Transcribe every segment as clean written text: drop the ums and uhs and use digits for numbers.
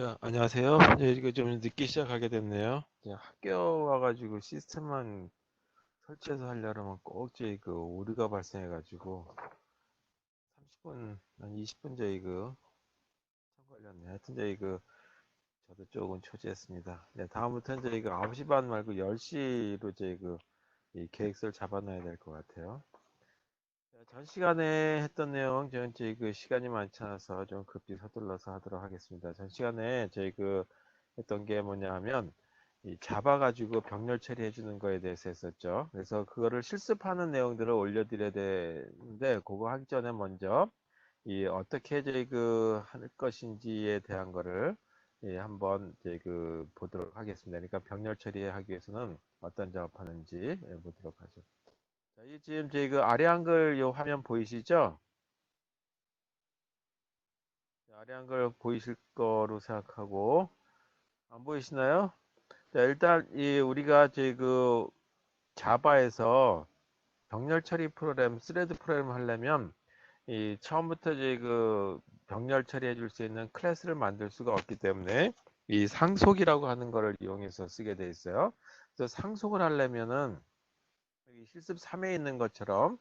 자, 안녕하세요. 이거 좀 늦게 시작하게 됐네요. 그냥 학교 와가지고 시스템만 설치해서 하려면 꼭 저희 그 오류가 발생해가지고 30분, 한 20분 저희 참 걸렸네. 하여튼 저희 저도 조금 초지했습니다. 네, 다음부터는 저희 9시 반 말고 10시로 저희 이 계획서를 잡아놔야 될 것 같아요. 자, 전 시간에 했던 내용, 저는 저희 시간이 많지 않아서 좀 급히 서둘러서 하도록 하겠습니다. 전 시간에 저희 했던 게 뭐냐 하면, 이 잡아가지고 병렬 처리해 주는 거에 대해서 했었죠. 그래서 그거를 실습하는 내용들을 올려드려야 되는데, 그거 하기 전에 먼저, 이 어떻게 저희 할 것인지에 대한 거를 한번 이제 보도록 하겠습니다. 그러니까 병렬 처리하기 위해서는 어떤 작업하는지 보도록 하죠. 자, 이 지금 저희 아래 한글 요 화면 보이시죠? 아래 한글 보이실 거로 생각하고 안 보이시나요? 자, 일단 이 우리가 저희 자바에서 병렬 처리 프로그램, 스레드 프로그램 하려면 이 처음부터 저희 병렬 처리해 줄 수 있는 클래스를 만들 수가 없기 때문에 이 상속이라고 하는 거를 이용해서 쓰게 돼 있어요. 그래서 상속을 하려면은 여기 실습 3에 있는 것처럼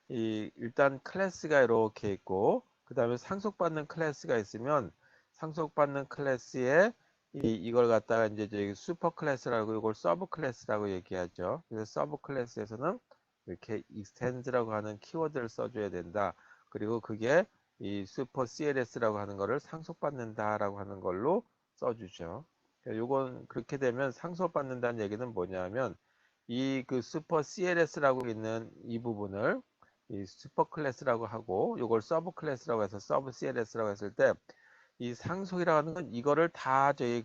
이 일단 클래스가 이렇게 있고 그 다음에 상속받는 클래스가 있으면 상속받는 클래스에 이걸 갖다가 이제 저희 슈퍼 클래스라고 이걸 서브 클래스라고 얘기하죠. 그래서 서브 클래스에서는 이렇게 extend라고 하는 키워드를 써줘야 된다. 그리고 그게 이 슈퍼 CLS라고 하는 거를 상속받는다라고 하는 걸로 써주죠. 요건 그렇게 되면 상속받는다는 얘기는 뭐냐면 이 슈퍼 CLS라고 있는 이 부분을 이 슈퍼 클래스라고 하고 요걸 서브 클래스라고 해서 서브 CLS라고 했을 때 이 상속이라고 하는 건 이거를 다 저희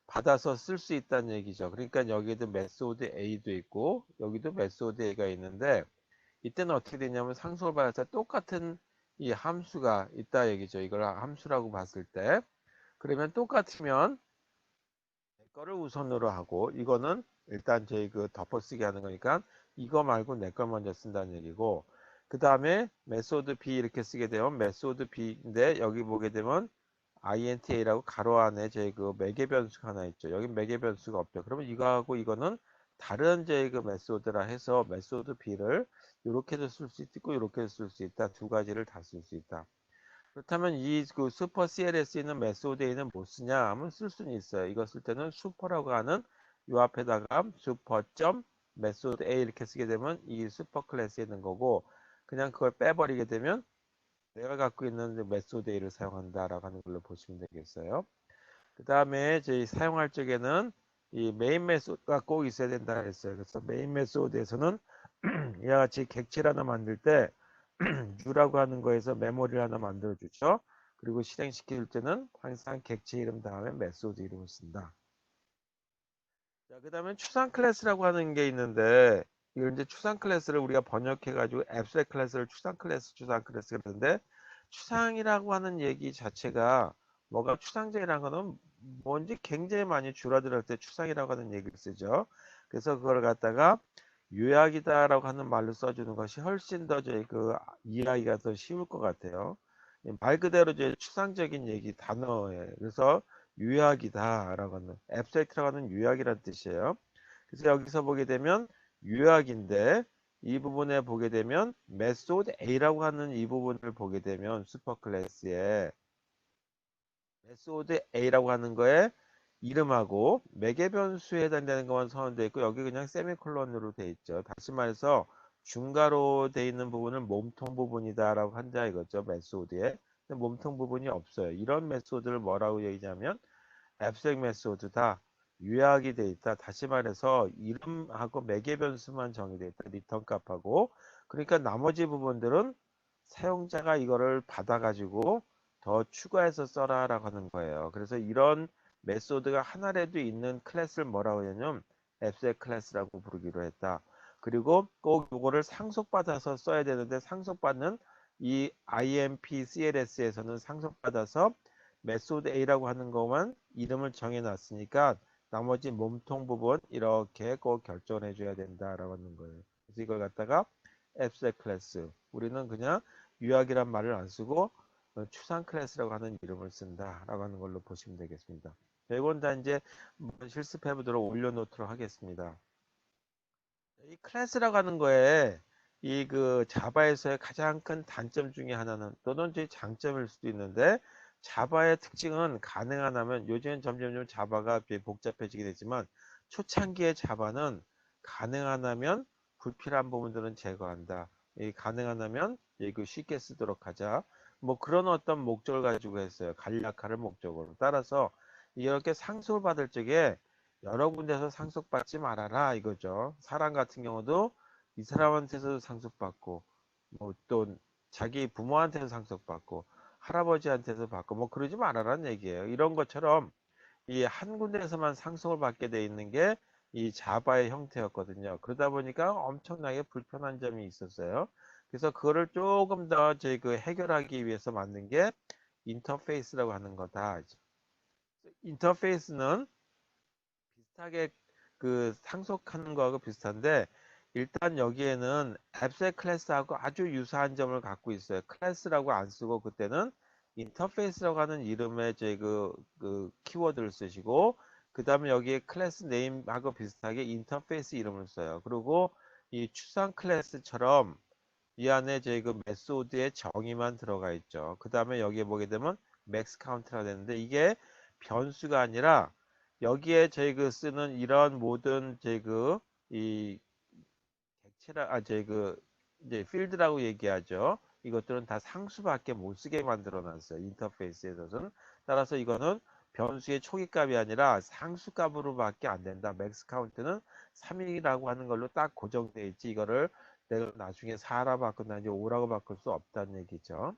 받아서 쓸 수 있다는 얘기죠. 그러니까 여기도 메소드 A도 있고 여기도 메소드 A가 있는데 이때는 어떻게 되냐면 상속을 받아서 똑같은 이 함수가 있다 얘기죠. 이걸 함수라고 봤을 때 그러면 똑같으면 내 거를 우선으로 하고 이거는 일단 저희 덮어쓰기 하는 거니까 이거 말고 내 걸 먼저 쓴다는 얘기고 그 다음에 메소드 B 이렇게 쓰게 되면 메소드 B인데 여기 보게 되면 intA라고 가로 안에 저희 매개 변수가 하나 있죠. 여기 매개 변수가 없죠. 그러면 이거하고 이거는 다른 저희 메소드라 해서 메소드 B를 이렇게도 쓸 수 있고 이렇게도 쓸 수 있다. 두 가지를 다 쓸 수 있다. 그렇다면 이 슈퍼 CLS에 있는 메소드에는 못 쓰냐 하면 쓸 수는 있어요. 이거 쓸 때는 슈퍼라고 하는 요 앞에다가 슈퍼 메소드 A 이렇게 쓰게 되면 이 슈퍼 클래스에 있는 거고 그냥 그걸 빼버리게 되면 내가 갖고 있는 메소드 A를 사용한다라고 하는 걸로 보시면 되겠어요. 그 다음에 저희 사용할 적에는 이 메인 메소드가 꼭 있어야 된다 했어요. 그래서 메인 메소드에서는 이와 같이 객체를 하나 만들 때 U라고 하는 거에서 메모리를 하나 만들어 주죠. 그리고 실행시킬 때는 항상 객체 이름 다음에 메소드 이름을 쓴다. 자, 그 다음에 추상 클래스라고 하는 게 있는데 이걸 이제 추상 클래스를 우리가 번역해 가지고 앱스트랙 클래스를 추상 클래스 그러는데 추상이라고 하는 얘기 자체가 뭐가 추상적이라는 거는 뭔지 굉장히 많이 줄어들 때 추상이라고 하는 얘기를 쓰죠. 그래서 그걸 갖다가 요약이다라고 하는 말로 써주는 것이 훨씬 더 저희 이해하기가 더 쉬울 것 같아요. 말 그대로 이제 추상적인 얘기 단어예요. 그래서 요약이다라고 하는 앱스트랙트라고 하는 요약이라는 뜻이에요. 그래서 여기서 보게 되면 요약인데 이 부분에 보게 되면 메소드 A라고 하는 이 부분을 보게 되면 슈퍼 클래스에 메소드 A라고 하는 거에 이름하고 매개 변수에 해당되는 것만 선언되어 있고 여기 그냥 세미콜론으로 되어 있죠. 다시 말해서 중괄호 되어 있는 부분은 몸통 부분이다라고 한다 이거죠. 메소드에. 몸통 부분이 없어요. 이런 메소드를 뭐라고 얘기하냐면 앱스트랙 메소드다. 요약이 돼 있다. 다시 말해서 이름하고 매개 변수만 정의되어 있다. 리턴 값하고. 그러니까 나머지 부분들은 사용자가 이거를 받아가지고 더 추가해서 써라라고 하는 거예요. 그래서 이런 메소드가 하나라도 있는 클래스를 뭐라고 하냐면 앱스트랙 클래스라고 부르기로 했다. 그리고 꼭 이거를 상속받아서 써야 되는데 상속받는 이 IMP CLS에서는 상속받아서 메소드 A라고 하는 것만 이름을 정해놨으니까 나머지 몸통 부분 이렇게 꼭 결정을 해줘야 된다라고 하는 거예요. 그래서 이걸 갖다가 앱스트랙 클래스 우리는 그냥 유학이란 말을 안 쓰고 추상 클래스라고 하는 이름을 쓴다라고 하는 걸로 보시면 되겠습니다. 이건 다 이제 실습해 보도록 올려놓도록 하겠습니다. 이 클래스라고 하는 거에 이 그 자바에서의 가장 큰 단점 중에 하나는 또는 장점일 수도 있는데 자바의 특징은 가능한 하면 요즘은 점점 자바가 복잡해지게 되지만 초창기의 자바는 가능한 하면 불필요한 부분들은 제거한다. 이 가능한 하면 그 쉽게 쓰도록 하자. 뭐 그런 어떤 목적을 가지고 했어요. 간략화를 목적으로. 따라서 이렇게 상속을 받을 적에 여러 군데서 상속받지 말아라 이거죠. 사람 같은 경우도 이 사람한테서 상속받고 뭐 또 자기 부모한테서 상속받고 할아버지한테서 받고 뭐 그러지 말아라는 얘기예요. 이런 것처럼 이 한 군데에서만 상속을 받게 돼 있는 게 이 자바의 형태였거든요. 그러다 보니까 엄청나게 불편한 점이 있었어요. 그래서 그거를 조금 더 저희 그 해결하기 위해서 만든 게 인터페이스라고 하는 거다. 인터페이스는 비슷하게 그 상속하는 거하고 비슷한데 일단 여기에는 앱셋 클래스하고 아주 유사한 점을 갖고 있어요. 클래스라고 안 쓰고 그때는 인터페이스라고 하는 이름의 제 그 키워드를 쓰시고 그 다음에 여기에 클래스 네임하고 비슷하게 인터페이스 이름을 써요. 그리고 이 추상 클래스처럼 이 안에 제 그 메소드의 정의만 들어가 있죠. 그 다음에 여기에 보게 되면 맥스 카운트가 되는데 이게 변수가 아니라 여기에 저희 그 쓰는 이런 모든 제 그 이 객체라 제 그 이제 필드라고 얘기하죠. 이것들은 다 상수밖에 못 쓰게 만들어 놨어요. 인터페이스에서는. 따라서 이거는 변수의 초기값이 아니라 상수값으로밖에 안 된다. 맥스 카운트는 3이라고 하는 걸로 딱 고정돼 있지. 이거를 내가 나중에 4라 바꾼다 이제 5라고 바꿀 수 없다는 얘기죠.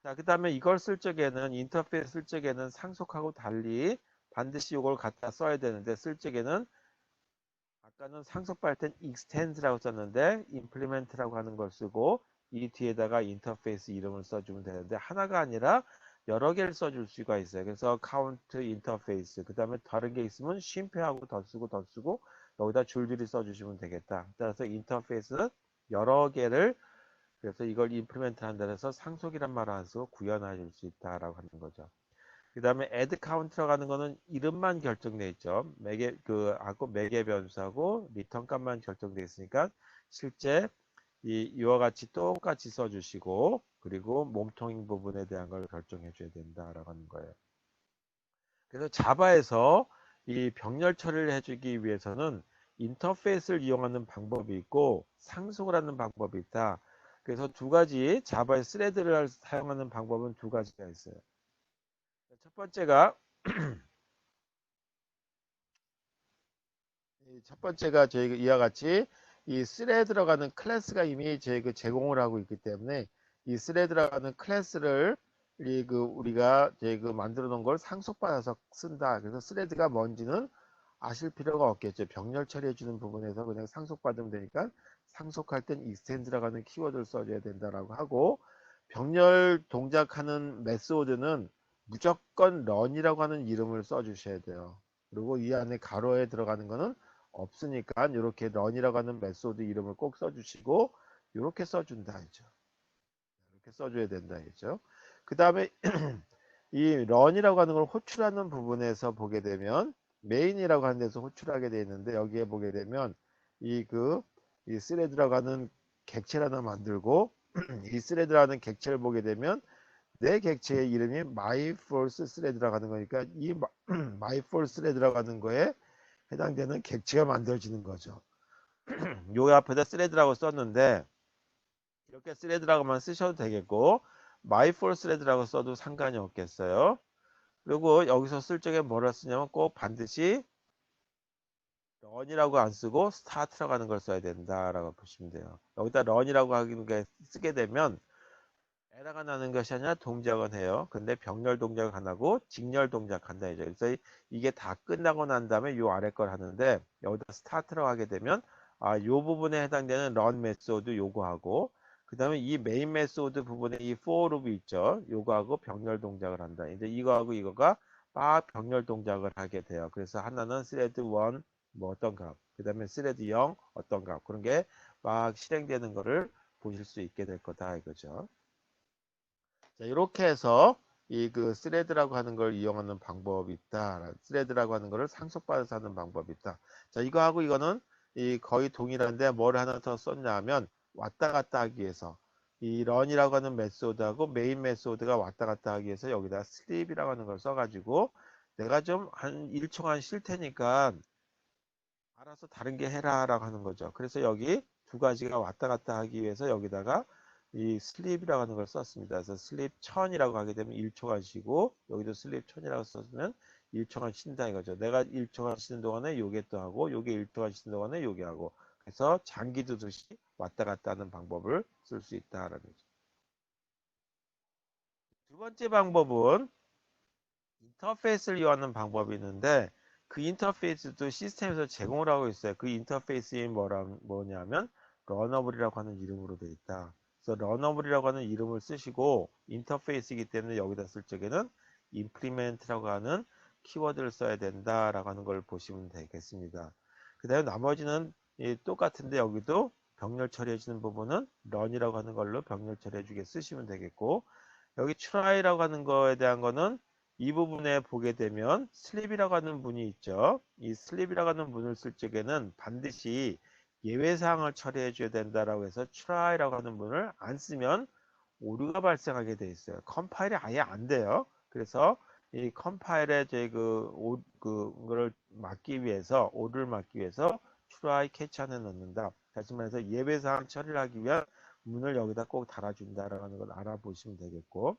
자, 그 다음에 이걸 쓸 적에는 인터페이스 쓸 적에는 상속하고 달리 반드시 이걸 갖다 써야 되는데 쓸 적에는 아까는 상속받을 땐 extend라고 썼는데 implement라고 하는 걸 쓰고 이 뒤에다가 인터페이스 이름을 써주면 되는데 하나가 아니라 여러 개를 써줄 수가 있어요. 그래서 count interface 그 다음에 다른 게 있으면 쉼표하고 더 쓰고 여기다 줄줄이 써주시면 되겠다. 따라서 인터페이스는 여러 개를 그래서 이걸 implement 한다 해서 상속이란 말을 안 쓰고 구현해 줄 수 있다라고 하는 거죠. 그 다음에 add count라고 하는 거는 이름만 결정돼 있죠. 하고 매개 변수하고 리턴 값만 결정돼 있으니까 실제 이와 같이 똑같이 써주시고 그리고 몸통인 부분에 대한 걸 결정해 줘야 된다라고 하는 거예요. 그래서 자바에서 이 병렬 처리를 해주기 위해서는 인터페이스를 이용하는 방법이 있고 상속을 하는 방법이 있다. 그래서 두 가지 자바의 스레드를 사용하는 방법은 두 가지가 있어요. 첫 번째가 첫 번째가 저희 이와 같이 이 스레 들어가는 클래스가 이미 저희 그 제공을 하고 있기 때문에 이 스레 들어가는 클래스를 우리가 저희 그 만들어 놓은 걸 상속받아서 쓴다. 그래서 스레드가 뭔지는 아실 필요가 없겠죠. 병렬 처리해 주는 부분에서 그냥 상속받으면 되니까 상속할 땐 extend 들어가는 키워드를 써줘야 된다라고 하고 병렬 동작하는 메소드는 무조건 run이라고 하는 이름을 써주셔야 돼요. 그리고 이 안에 가로에 들어가는 거는 없으니까 이렇게 run이라고 하는 메소드 이름을 꼭 써주시고 이렇게 써준다 했죠. 이렇게 써줘야 된다 했죠. 그 다음에 이 run이라고 하는 걸 호출하는 부분에서 보게 되면 main이라고 하는 데서 호출하게 되어 있는데 여기에 보게 되면 이 스레드라고 하는 객체를 하나 만들고 이 스레드라는 객체를 보게 되면 내 객체의 이름이 my first thread라고 하는 거니까 이 my first thread라고 하는 거에 해당되는 객체가 만들어지는 거죠. 요 앞에다 thread라고 썼는데 이렇게 thread라고만 쓰셔도 되겠고 my first thread라고 써도 상관이 없겠어요. 그리고 여기서 쓸 적에 뭐라 쓰냐면 꼭 반드시 run이라고 안 쓰고 start라고 하는 걸 써야 된다라고 보시면 돼요. 여기다 run이라고 하는 게 쓰게 되면 에러가 나는 것이 아니라 동작은 해요. 근데 병렬 동작을 안 하고 직렬 동작한다 이죠. 그래서 이게 다 끝나고 난 다음에 요 아래 걸 하는데 여기다 스타트라고 하게 되면 요 부분에 해당되는 run 메소드 요거 하고 그 다음에 이 메인 메소드 부분에 이 for 룹이 있죠. 요거하고 병렬 동작을 한다. 이제 이거하고 이거가 막 병렬 동작을 하게 돼요. 그래서 하나는 thread 1 뭐 어떤 값, 그 다음에 thread 0 어떤 값 그런 게 막 실행되는 거를 보실 수 있게 될 거다 이거죠. 자, 이렇게 해서 이 그 스레드라고 하는 걸 이용하는 방법이 있다. 스레드라고 하는 거를 상속받아서 하는 방법이 있다. 자, 이거하고 이거는 이 거의 동일한데 뭘 하나 더 썼냐 하면 왔다 갔다 하기 위해서 이 런이라고 하는 메소드하고 메인 메소드가 왔다 갔다 하기 위해서 여기다 슬립이라고 하는 걸 써가지고 내가 좀 한 1초간 쉴 테니까 알아서 다른 게 해라라고 하는 거죠. 그래서 여기 두 가지가 왔다 갔다 하기 위해서 여기다가 이 슬립이라고 하는 걸 썼습니다. 그래서 슬립 1000이라고 하게 되면 1초간 쉬고 여기도 슬립 1000이라고 썼으면 1초간 쉰다 이거죠. 내가 1초간 쉬는 동안에 요게 또 하고 요게 1초간 쉬는 동안에 요게 하고 그래서 장기 두듯이 왔다 갔다 하는 방법을 쓸 수 있다라는 거죠. 두 번째 방법은 인터페이스를 이용하는 방법이 있는데 그 인터페이스도 시스템에서 제공을 하고 있어요. 그 인터페이스이 뭐냐면 러너블이라고 하는 이름으로 되어 있다. 그래서 러너블이라고 하는 이름을 쓰시고 인터페이스이기 때문에 여기다 쓸 적에는 implement라고 하는 키워드를 써야 된다라고 하는 걸 보시면 되겠습니다. 그 다음에 나머지는 똑같은데 여기도 병렬 처리해 주는 부분은 run이라고 하는 걸로 병렬 처리해 주게 쓰시면 되겠고 여기 try라고 하는 거에 대한 거는 이 부분에 보게 되면 슬립이라고 하는 문이 있죠. 이 슬립이라고 하는 문을 쓸 적에는 반드시 예외사항을 처리해 줘야 된다라고 해서 try라고 하는 문을 안 쓰면 오류가 발생하게 돼 있어요. 컴파일이 아예 안 돼요. 그래서 이 컴파일에 저희 그거를 막기 위해서 오류를 막기 위해서 try catch 안에 넣는다. 다시 말해서 예외사항 처리를 하기 위한 문을 여기다 꼭 달아준다라는 걸 알아보시면 되겠고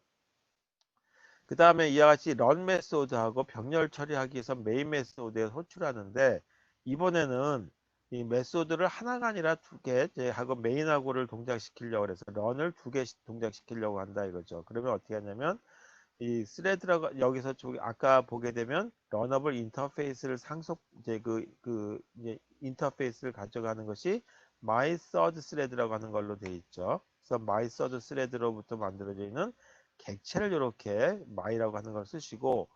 그 다음에 이와 같이 런 메소드하고 병렬 처리하기 위해서 메인 메소드에 호출하는데 이번에는 이 메소드를 하나가 아니라 두 개 하고 메인하고를 동작시키려고 해서 런을 두 개씩 동작시키려고 한다 이거죠. 그러면 어떻게 하냐면 이 스레드라고 여기서 아까 보게 되면 런어블 인터페이스를 상속 이제 인터페이스를 가져가는 것이 my third thread라고 하는 걸로 되어 있죠. 그래서 my third thread로부터 만들어져 있는 객체를 이렇게 my라고 하는 걸 쓰시고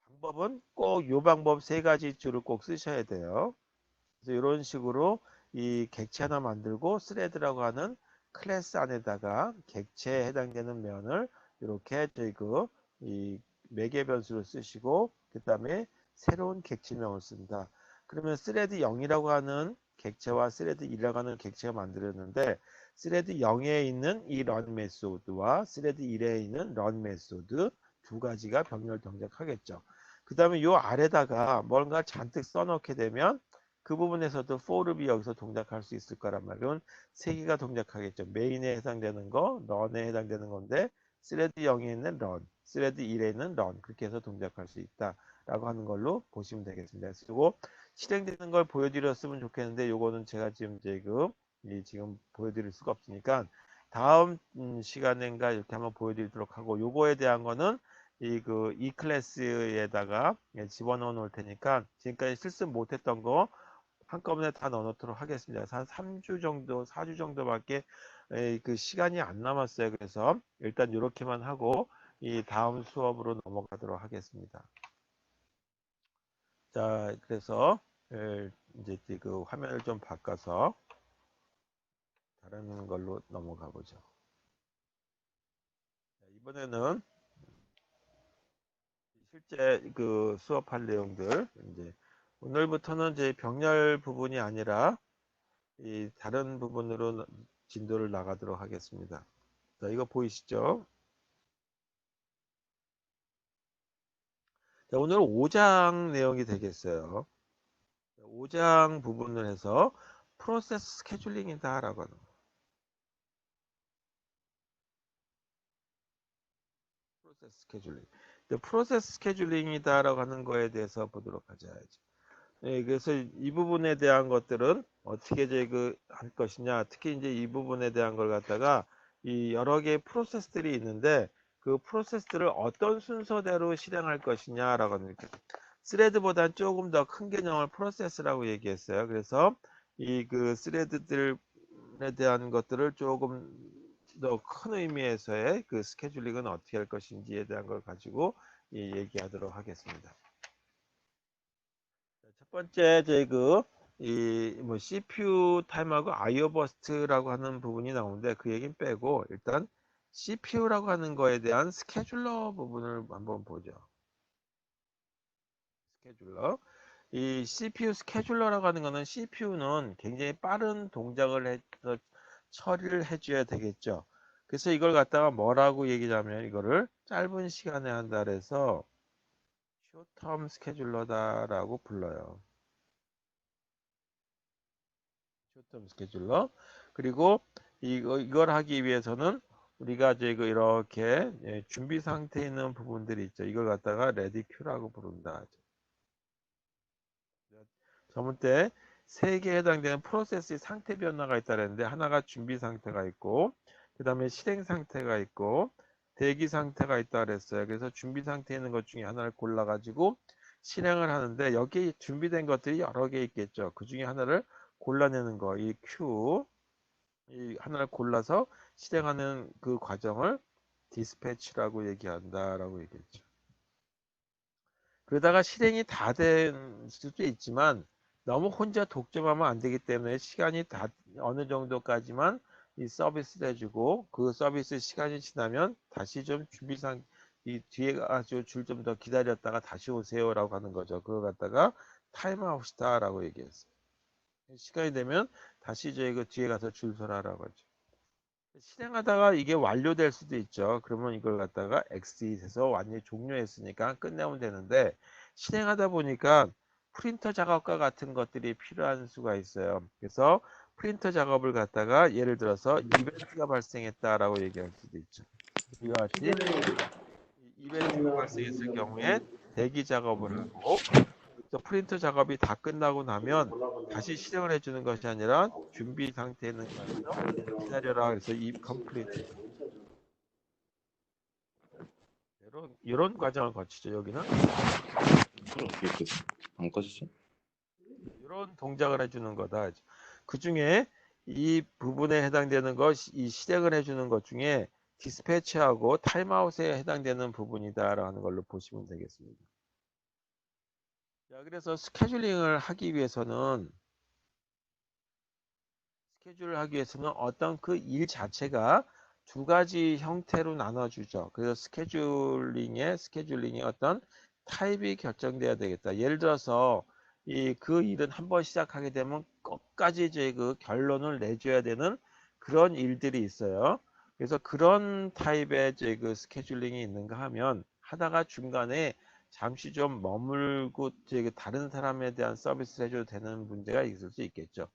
방법은 꼭 이 방법 세 가지 줄을 꼭 쓰셔야 돼요. 그래서 이런 식으로 이 객체 하나 만들고 스레드라고 하는 클래스 안에다가 객체에 해당되는 면을 이렇게 저희 이 매개 변수를 쓰시고 그 다음에 새로운 객체명을 쓴다. 그러면 스레드 0이라고 하는 객체와 스레드 1이라고 하는 객체가 만들었는데 스레드 0에 있는 이 run 메소드와 스레드 1에 있는 run 메소드 두 가지가 병렬 동작하겠죠. 그 다음에 요 아래다가 뭔가 잔뜩 써놓게 되면 그 부분에서도 for룹이 여기서 동작할 수 있을 거란 말이에요. 세 개가 동작하겠죠. 메인에 해당되는 거, run에 해당되는 건데 스레드 0에 있는 run, 스레드 1에 있는 run 그렇게 해서 동작할 수 있다라고 하는 걸로 보시면 되겠습니다. 그리고 실행되는 걸 보여드렸으면 좋겠는데 요거는 제가 지금 지금 보여드릴 수가 없으니까 다음 시간인가 이렇게 한번 보여드리도록 하고 요거에 대한 거는 이 클래스에다가 집어넣어 놓을 테니까 지금까지 실습 못했던 거 한꺼번에 다 넣어놓도록 하겠습니다. 한 3주 정도, 4주 정도밖에 그 시간이 안 남았어요. 그래서 일단 이렇게만 하고 이 다음 수업으로 넘어가도록 하겠습니다. 자, 그래서 이제 그 화면을 좀 바꿔서 다른 걸로 넘어가 보죠. 자, 이번에는 실제 그 수업할 내용들 이제 오늘부터는 이제 병렬 부분이 아니라 이 다른 부분으로 진도를 나가도록 하겠습니다. 자, 이거 보이시죠? 자, 오늘 5장 내용이 되겠어요. 5장 부분을 해서 프로세스 스케줄링이다 라고 하는 거예요. 프로세스 스케줄링. 프로세스 스케줄링이다 라고 하는 거에 대해서 보도록 하자. 네, 그래서 이 부분에 대한 것들은 어떻게 이제 할 것이냐. 특히 이제 이 부분에 대한 걸 갖다가 이 여러 개의 프로세스들이 있는데 그 프로세스들을 어떤 순서대로 실행할 것이냐라고 하는 스레드보다 조금 더 큰 개념을 프로세스라고 얘기했어요. 그래서 이 스레드들에 대한 것들을 조금 더 큰 의미에서의 그 스케줄링은 어떻게 할 것인지에 대한 걸 가지고 얘기하도록 하겠습니다. 첫 번째 저희 이뭐 CPU 타임하고 IO 버스트라고 하는 부분이 나오는데 그 얘기는 빼고 일단 CPU라고 하는 거에 대한 스케줄러 부분을 한번 보죠. 스케줄러. 이 CPU 스케줄러라고 하는 거는 CPU는 굉장히 빠른 동작을 해서 처리를 해줘야 되겠죠. 그래서 이걸 갖다가 뭐라고 얘기하면 이거를 짧은 시간에 한다 그래서 쇼텀 스케줄러다라고 불러요. 쇼텀 스케줄러. 그리고 이걸 하기 위해서는 우리가 이제 이렇게 준비 상태에 있는 부분들이 있죠. 이걸 갖다가 레디 큐라고 부른다. 저번 때 세 개에 해당되는 프로세스의 상태 변화가 있다는데 하나가 준비 상태가 있고 그 다음에 실행 상태가 있고 대기 상태가 있다 그랬어요. 그래서 준비 상태에 있는 것 중에 하나를 골라 가지고 실행을 하는데 여기에 준비된 것들이 여러 개 있겠죠. 그 중에 하나를 골라내는 거, 이 Q, 이 하나를 골라서 실행하는 그 과정을 디스패치라고 얘기한다라고 얘기했죠. 그러다가 실행이 다 된 수도 있지만 너무 혼자 독점하면 안 되기 때문에 시간이 다 어느 정도까지만 이 서비스를 해주고 그 서비스 시간이 지나면 다시 좀 준비상 이 뒤에 가지고 줄 좀 더 기다렸다가 다시 오세요라고 하는 거죠. 그거 갖다가 타임아웃이다라고 얘기했어요. 시간이 되면 다시 이제 그 뒤에 가서 줄 서라라고 하죠. 실행하다가 이게 완료될 수도 있죠. 그러면 이걸 갖다가 exit해서 완전히 종료했으니까 끝내면 되는데 실행하다 보니까 프린터 작업과 같은 것들이 필요한 수가 있어요. 그래서 프린터 작업을 갖다가 예를 들어서 이벤트가 발생했다라고 얘기할 수도 있죠. 이와 같이 이벤트가 발생했을 경우에 대기 작업을 하고 그래서 프린터 작업이 다 끝나고 나면 다시 실행을 해주는 것이 아니라 준비 상태에 있는 거에서 기다려라 그래서 이 컴플리트 이런 과정을 거치죠. 여기는 이걸 어떻게 이렇게 안 꺼지지? 이런 동작을 해주는 거다. 그 중에 이 부분에 해당되는 것, 이 실행을 해주는 것 중에 디스패치하고 타임아웃에 해당되는 부분이다라는 걸로 보시면 되겠습니다. 자, 그래서 스케줄링을 하기 위해서는 어떤 그 일 자체가 두 가지 형태로 나눠주죠. 그래서 스케줄링의 어떤 타입이 결정돼야 되겠다. 예를 들어서 그 일은 한번 시작하게 되면 끝까지 이제 그 결론을 내줘야 되는 그런 일들이 있어요. 그래서 그런 타입의 이제 그 스케줄링이 있는가 하면 하다가 중간에 잠시 좀 머물고 이제 다른 사람에 대한 서비스를 해줘도 되는 문제가 있을 수 있겠죠.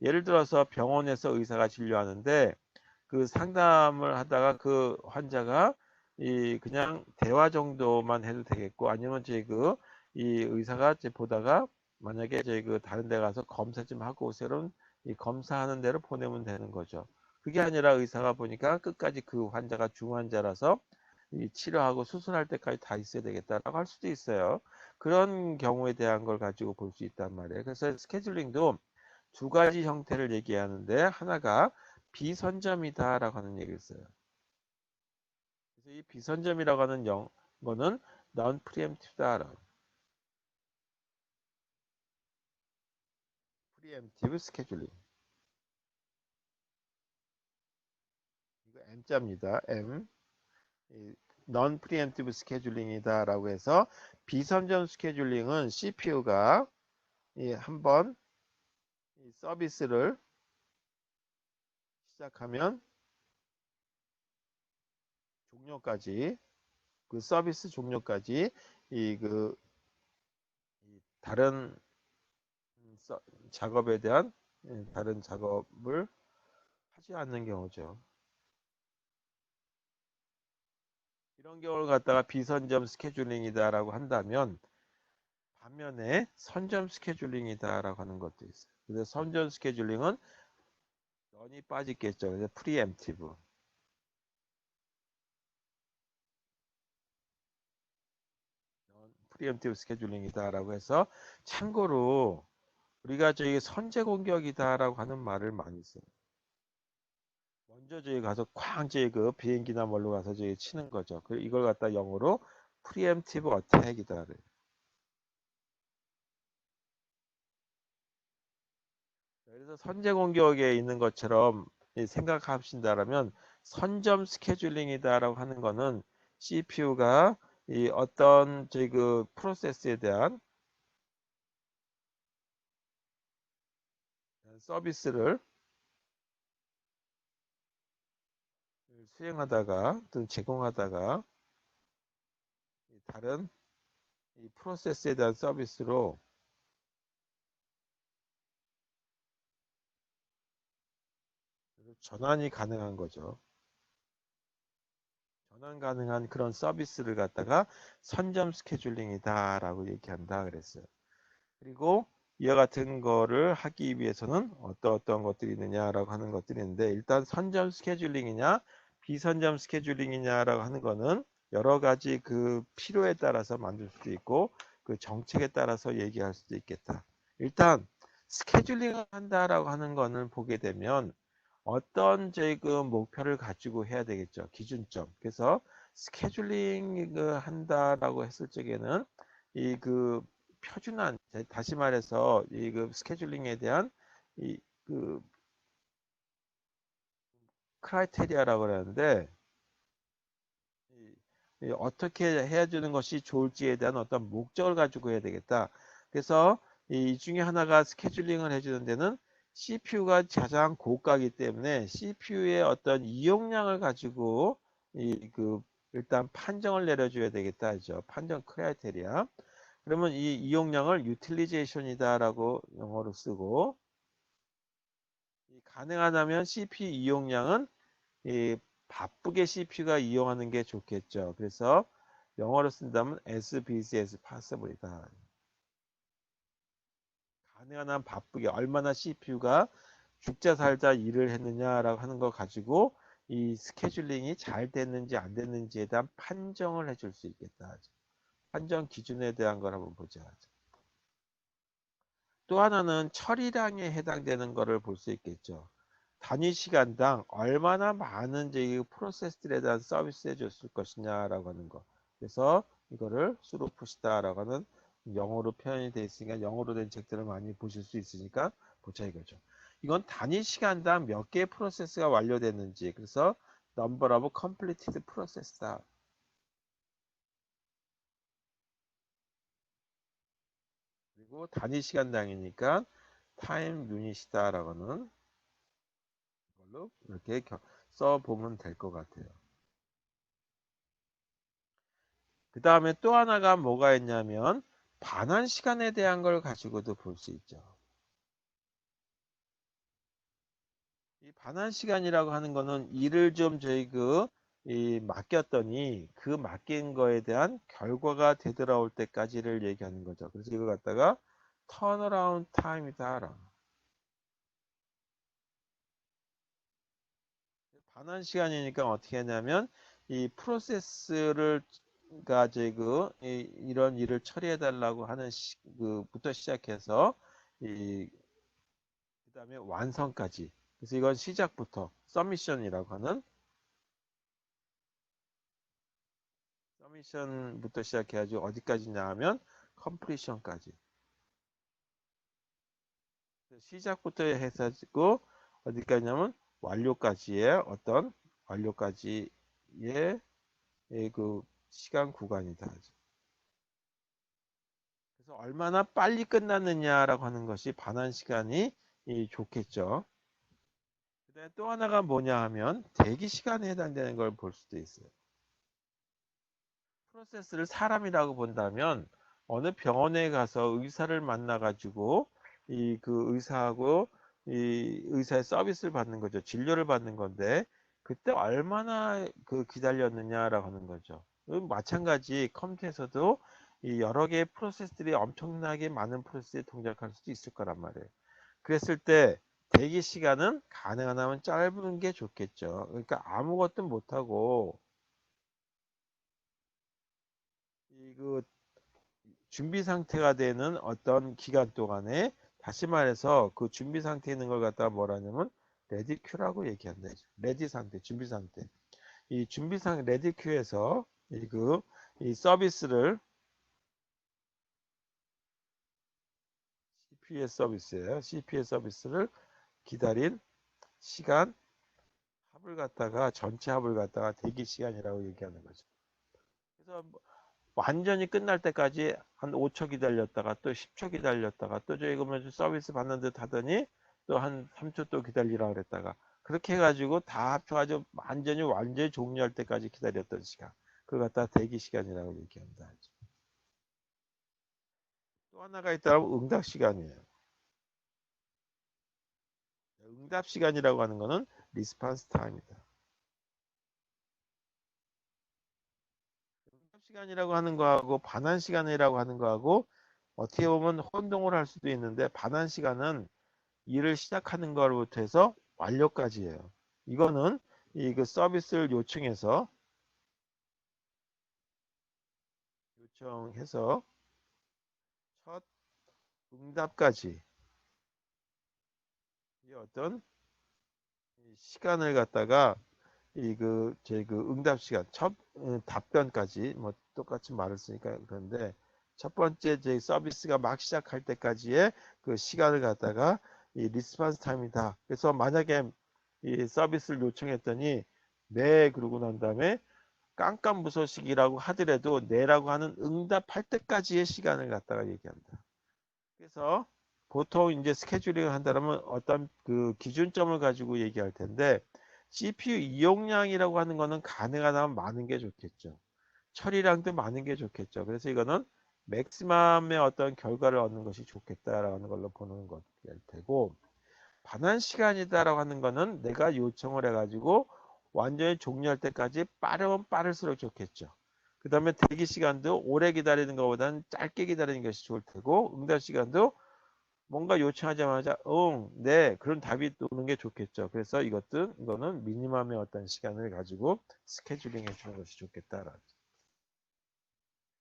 예를 들어서 병원에서 의사가 진료하는데 그 상담을 하다가 그 환자가 그냥 대화 정도만 해도 되겠고 아니면 이제 이 의사가 이제 보다가 만약에 이제 다른 데 가서 검사 좀 하고 오세요는 이 검사하는 데로 보내면 되는 거죠. 그게 아니라 의사가 보니까 끝까지 그 환자가 중환자라서 이 치료하고 수술할 때까지 다 있어야 되겠다라고 할 수도 있어요. 그런 경우에 대한 걸 가지고 볼 수 있단 말이에요. 그래서 스케줄링도 두 가지 형태를 얘기하는데 하나가 비선점이다라고 하는 얘기를 써요. 그래서 이 비선점이라고 하는 거는 non-preemptive다라고. preemptive scheduling. 이거 M자입니다. M. non-preemptive scheduling이다라고 해서 비선점 스케줄링은 CPU가 한번 서비스를 시작하면 종료까지 그 서비스 종료까지 다른 작업에 대한 다른 작업을 하지 않는 경우죠. 이런 경우를 갖다가 비선점 스케줄링이다라고 한다면 반면에 선점 스케줄링이다라고 하는 것도 있어요. 그래서 선점 스케줄링은 런이 빠지겠죠. 그래서 프리엠티브. 프리엠티브 스케줄링이다라고 해서 참고로 우리가 저희 선제 공격이다라고 하는 말을 많이 써요. 먼저 저희 가서 쾅 저희 그 비행기나 뭘로 가서 저희 치는 거죠. 이걸 갖다 영어로 preemptive attack이다. 그래서 선제 공격에 있는 것처럼 생각하신다라면 선점 스케줄링이다라고 하는 거는 CPU가 이 어떤 그 프로세스에 대한 서비스를 수행하다가 또는 제공하다가 다른 이 프로세스에 대한 서비스로 전환이 가능한 거죠. 전환 가능한 그런 서비스를 갖다가 선점 스케줄링이다라고 얘기한다 그랬어요. 그리고 이와 같은 거를 하기 위해서는 어떤 것들이 있느냐라고 하는 것들이 있는데, 일단 선점 스케줄링이냐 비선점 스케줄링이냐라고 하는 거는 여러 가지 그 필요에 따라서 만들 수도 있고 그 정책에 따라서 얘기할 수도 있겠다. 일단 스케줄링을 한다라고 하는 거는 보게 되면 어떤 그 목표를 가지고 해야 되겠죠. 기준점. 그래서 스케줄링을 한다라고 했을 적에는 이 그 표준화, 다시 말해서 이 그 스케줄링에 대한 이 그 크라이테리아라고 그러는데, 이 어떻게 해야 주는 것이 좋을지에 대한 어떤 목적을 가지고 해야 되겠다. 그래서 이 중에 하나가 스케줄링을 해주는 데는 CPU가 가장 고가이기 때문에 CPU의 어떤 이용량을 가지고 이 그 일단 판정을 내려줘야 되겠다 하죠. 판정 크라이테리아. 그러면 이 이용량을 유틸리제이션이다라고 영어로 쓰고, 가능하다면 CPU 이용량은 이 바쁘게 CPU가 이용하는 게 좋겠죠. 그래서 영어로 쓴다면 as busy as possible이다. 가능한 한 바쁘게 얼마나 CPU가 죽자 살자 일을 했느냐라고 하는 거 가지고 이 스케줄링이 잘 됐는지 안 됐는지에 대한 판정을 해줄 수 있겠다 하죠. 판정 기준에 대한 걸 한번 보자 하죠. 또 하나는 처리량에 해당되는 것을 볼 수 있겠죠. 단위 시간당 얼마나 많은 이 프로세스들에 대한 서비스 해줬을 것이냐라고 하는 거. 그래서 이거를 스루풋이다라고 하는 영어로 표현이 되어 있으니까 영어로 된 책들을 많이 보실 수 있으니까 보자 이거죠. 이건 단위 시간당 몇 개의 프로세스가 완료됐는지, 그래서 number of completed process다. 그리고 단위 시간당이니까 time unit이다라고 하는 걸로 이렇게 써보면 될 것 같아요. 그 다음에 또 하나가 뭐가 있냐면 반환 시간에 대한 걸 가지고도 볼 수 있죠. 이 반환 시간이라고 하는 거는 일을 좀 저희 이 맡겼더니 그 맡긴 거에 대한 결과가 되돌아올 때까지를 얘기하는 거죠. 그래서 이걸 갖다가 턴어라운드 타임이다. 반환 시간이니까 어떻게 하냐면 이 프로세스를 가지 이런 일을 처리해 달라고 하는 그부터 시작해서 이 그다음에 완성까지. 그래서 이건 시작부터 서미션이라고 하는 서미션부터 시작해가지고 어디까지냐 하면 컴플리션까지. 시작부터 해가지고 어디까지냐면 완료까지의 어떤 완료까지의 그 시간 구간이다. 그래서 얼마나 빨리 끝났느냐라고 하는 것이 반환 시간이 좋겠죠. 그다음에 또 하나가 뭐냐 하면 대기 시간에 해당되는 걸 볼 수도 있어요. 프로세스를 사람이라고 본다면 어느 병원에 가서 의사를 만나 가지고 이 그 의사하고 이 의사의 서비스를 받는 거죠. 진료를 받는 건데 그때 얼마나 기다렸느냐라고 하는 거죠. 마찬가지 컴퓨터에서도 이 여러 개의 프로세스들이 엄청나게 많은 프로세스에 동작할 수도 있을 거란 말이에요. 그랬을 때 대기 시간은 가능한 하면 짧은 게 좋겠죠. 그러니까 아무것도 못하고 그 준비 상태가 되는 어떤 기간 동안에, 다시 말해서 그 준비 상태에 있는 걸 갖다가 뭐라냐면 레디 큐라고 얘기한다. 레디 상태, 준비 상태. 이 준비 레디 큐에서 이 서비스를 CPU의 서비스예요. CPU의 서비스를 기다린 시간 합을 갖다가 전체 합을 갖다가 대기 시간이라고 얘기하는 거죠. 그래서 완전히 끝날 때까지 한 5초 기다렸다가 또 10초 기다렸다가 또 저희 그러면 서비스 받는 듯 하더니 또 한 3초 또 기다리라 그랬다가 그렇게 해가지고 다 합쳐가지고 완전히 종료할 때까지 기다렸던 시간 그걸 갖다 대기 시간이라고 얘기합니다. 또 하나가 있다면 응답 시간이에요. 응답 시간이라고 하는 거는 리스판스 타임이다. 응답 시간이라고 하는 거하고 반환 시간이라고 하는 거하고 어떻게 보면 혼동을 할 수도 있는데 반환 시간은 일을 시작하는 거부터 해서 완료까지예요. 이거는 이 그 서비스를 요청해서 첫 응답까지 이 어떤 시간을 갖다가 제 응답 시간 첫 답변까지 뭐 똑같이 말을 쓰니까 그런데 첫 번째 제 서비스가 막 시작할 때까지의 그 시간을 갖다가 이 리스폰스 타임이다. 그래서 만약에 이 서비스를 요청했더니 네 그러고 난 다음에 깜깜무소식이라고 하더라도 네라고 하는 응답할 때까지의 시간을 갖다가 얘기합니다. 그래서 보통 이제 스케줄링을 한다면 어떤 그 기준점을 가지고 얘기할 텐데 CPU 이용량이라고 하는 거는 가능하다면 많은 게 좋겠죠. 처리량도 많은 게 좋겠죠. 그래서 이거는 맥시멈의 어떤 결과를 얻는 것이 좋겠다라는 걸로 보는 것일 테고 반환 시간이다라고 하는 거는 내가 요청을 해가지고 완전히 종료할 때까지 빠르면 빠를수록 좋겠죠. 그 다음에 대기 시간도 오래 기다리는 것보다는 짧게 기다리는 것이 좋을 테고 응답 시간도 뭔가 요청하자마자 네 그런 답이 오는 게 좋겠죠. 그래서 이거는 미니멈의 어떤 시간을 가지고 스케줄링 해주는 것이 좋겠다라는.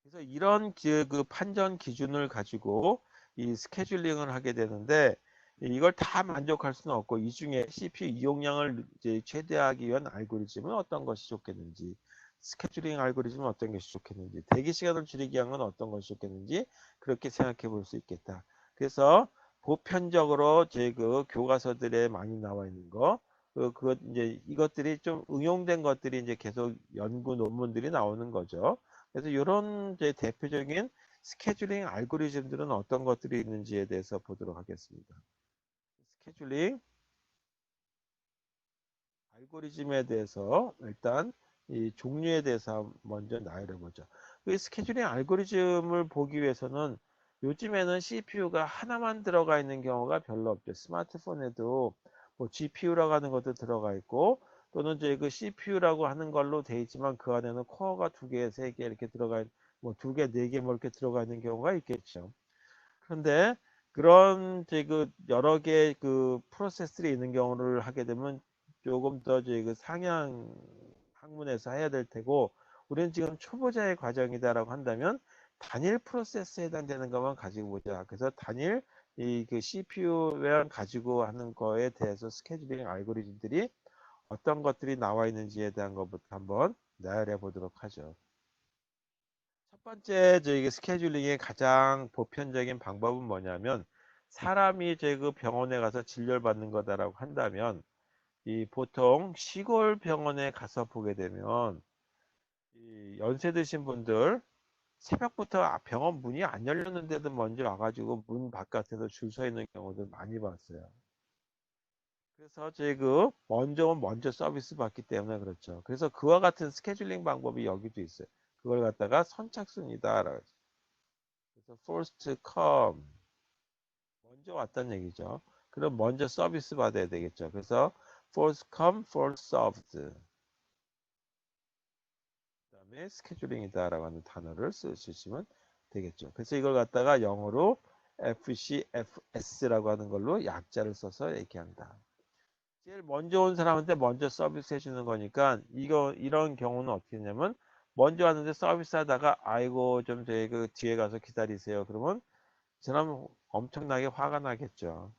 그래서 이런 그 판정 기준을 가지고 이 스케줄링을 하게 되는데 이걸 다 만족할 수는 없고 이 중에 CPU 이용량을 이제 최대화하기 위한 알고리즘은 어떤 것이 좋겠는지 스케줄링 알고리즘은 어떤 것이 좋겠는지 대기 시간을 줄이기 위한 건 어떤 것이 좋겠는지 그렇게 생각해 볼 수 있겠다. 그래서 보편적으로 제 그 교과서들에 많이 나와 있는 그 이제 이것들이 좀 응용된 것들이 이제 계속 연구 논문들이 나오는 거죠. 그래서 이런 제 대표적인 스케줄링 알고리즘들은 어떤 것들이 있는지에 대해서 보도록 하겠습니다. 스케줄링 알고리즘에 대해서 일단 이 종류에 대해서 먼저 나열해 보죠. 그 스케줄링 알고리즘을 보기 위해서는 요즘에는 CPU가 하나만 들어가 있는 경우가 별로 없죠. 스마트폰에도 뭐 GPU라고 하는 것도 들어가 있고 또는 이제 그 CPU라고 하는 걸로 돼 있지만 그 안에는 코어가 두 개, 세 개 이렇게 들어가 있는 뭐 두 개, 네 개 뭐 이렇게 들어가 있는 경우가 있겠죠. 그런데 그런 이제 그 여러 개 그 프로세스들이 있는 경우를 하게 되면 조금 더 이제 그 상향 학문에서 해야 될 테고 우리는 지금 초보자의 과정이다라고 한다면 단일 프로세스에 해당되는 것만 가지고 보자. 그래서 단일 이 그 CPU랑 가지고 하는 거에 대해서 스케줄링 알고리즘들이 어떤 것들이 나와 있는지에 대한 것부터 한번 나열해 보도록 하죠. 첫 번째 저희 스케줄링의 가장 보편적인 방법은 뭐냐면 사람이 제 그 병원에 가서 진료를 받는 거다라고 한다면 이 보통 시골 병원에 가서 보게 되면 이 연세 드신 분들 새벽부터 병원 문이 안 열렸는데도 먼저 와가지고 문 바깥에서 줄 서 있는 경우도 많이 봤어요. 그래서 저희 그 먼저 서비스 받기 때문에 그렇죠. 그래서 그와 같은 스케줄링 방법이 여기도 있어요. 그걸 갖다가 선착순이다라고. 그래서 first come 먼저 왔다는 얘기죠. 그럼 먼저 서비스 받아야 되겠죠. 그래서 first come, first served. 그다음에 스케줄링이다라고 하는 단어를 쓰시면 되겠죠. 그래서 이걸 갖다가 영어로 FCFS라고 하는 걸로 약자를 써서 얘기한다. 제일 먼저 온 사람한테 먼저 서비스 해주는 거니까 이런 경우는 어떻게 되냐면 먼저 왔는데 서비스 하다가 아이고 좀 저희 그 뒤에 가서 기다리세요. 그러면 그 사람 엄청나게 화가 나겠죠.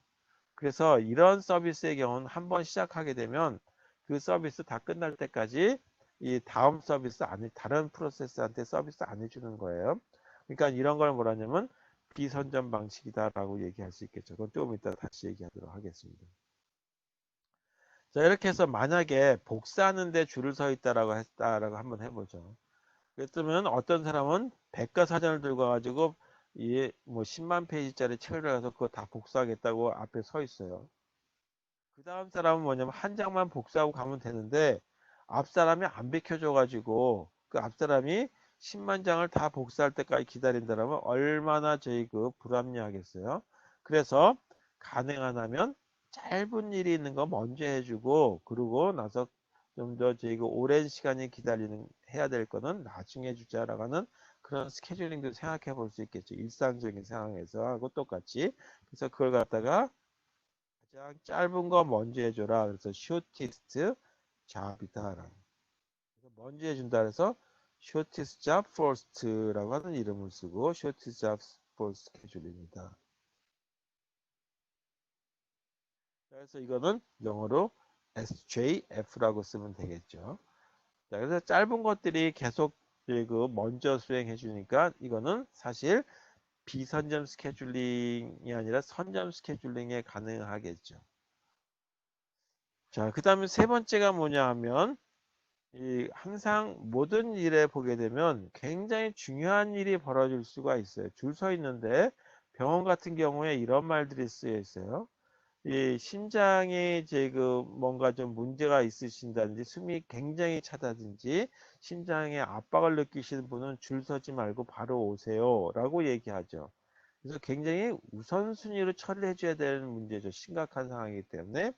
그래서 이런 서비스의 경우는 한번 시작하게 되면 그 서비스 다 끝날 때까지 이 다음 서비스 안에 다른 프로세스한테 서비스 안 해주는 거예요. 그러니까 이런 걸 뭐라냐면 비선점 방식이다라고 얘기할 수 있겠죠. 그건 조금 이따 다시 얘기하도록 하겠습니다. 자, 이렇게 해서 만약에 복사하는데 줄을 서 있다라고 했다라고 한번 해보죠. 그랬으면 어떤 사람은 백과사전을 들고 가지고 이 뭐 10만 페이지짜리 책을 가서 그거 다 복사하겠다고 앞에 서 있어요. 그 다음 사람은 뭐냐면 한 장만 복사하고 가면 되는데 앞 사람이 안 비켜줘 가지고 그 앞 사람이 10만 장을 다 복사할 때까지 기다린다면 얼마나 저희 그 불합리하겠어요. 그래서 가능한 하면 짧은 일이 있는 거 먼저 해주고 그러고 나서 좀 더 저희 그 오랜 시간이 기다리는 해야 될 거는 나중에 해주자라고 하는 그런 스케줄링도 생각해 볼 수 있겠죠. 일상적인 상황에서 하고 똑같이. 그래서 그걸 갖다가 가장 짧은 거 먼저 해줘라. 그래서 shortest job이다. 먼저 해준다. 그래서 shortest job first라고 하는 이름을 쓰고 shortest job first schedule입니다. 그래서 이거는 영어로 SJF라고 쓰면 되겠죠. 자, 그래서 짧은 것들이 계속 그 먼저 수행해 주니까 이거는 사실 비선점 스케줄링이 아니라 선점 스케줄링에 가능하겠죠. 자, 그 다음에 세 번째가 뭐냐 하면 이 항상 모든 일에 보게 되면 굉장히 중요한 일이 벌어질 수가 있어요. 줄 서 있는데 병원 같은 경우에 이런 말들이 쓰여 있어요. 이 심장에 이제 그 뭔가 좀 문제가 있으신다든지 숨이 굉장히 차다든지 심장에 압박을 느끼시는 분은 줄 서지 말고 바로 오세요라고 얘기하죠. 그래서 굉장히 우선순위로 처리해 줘야 되는 문제죠. 심각한 상황이기 때문에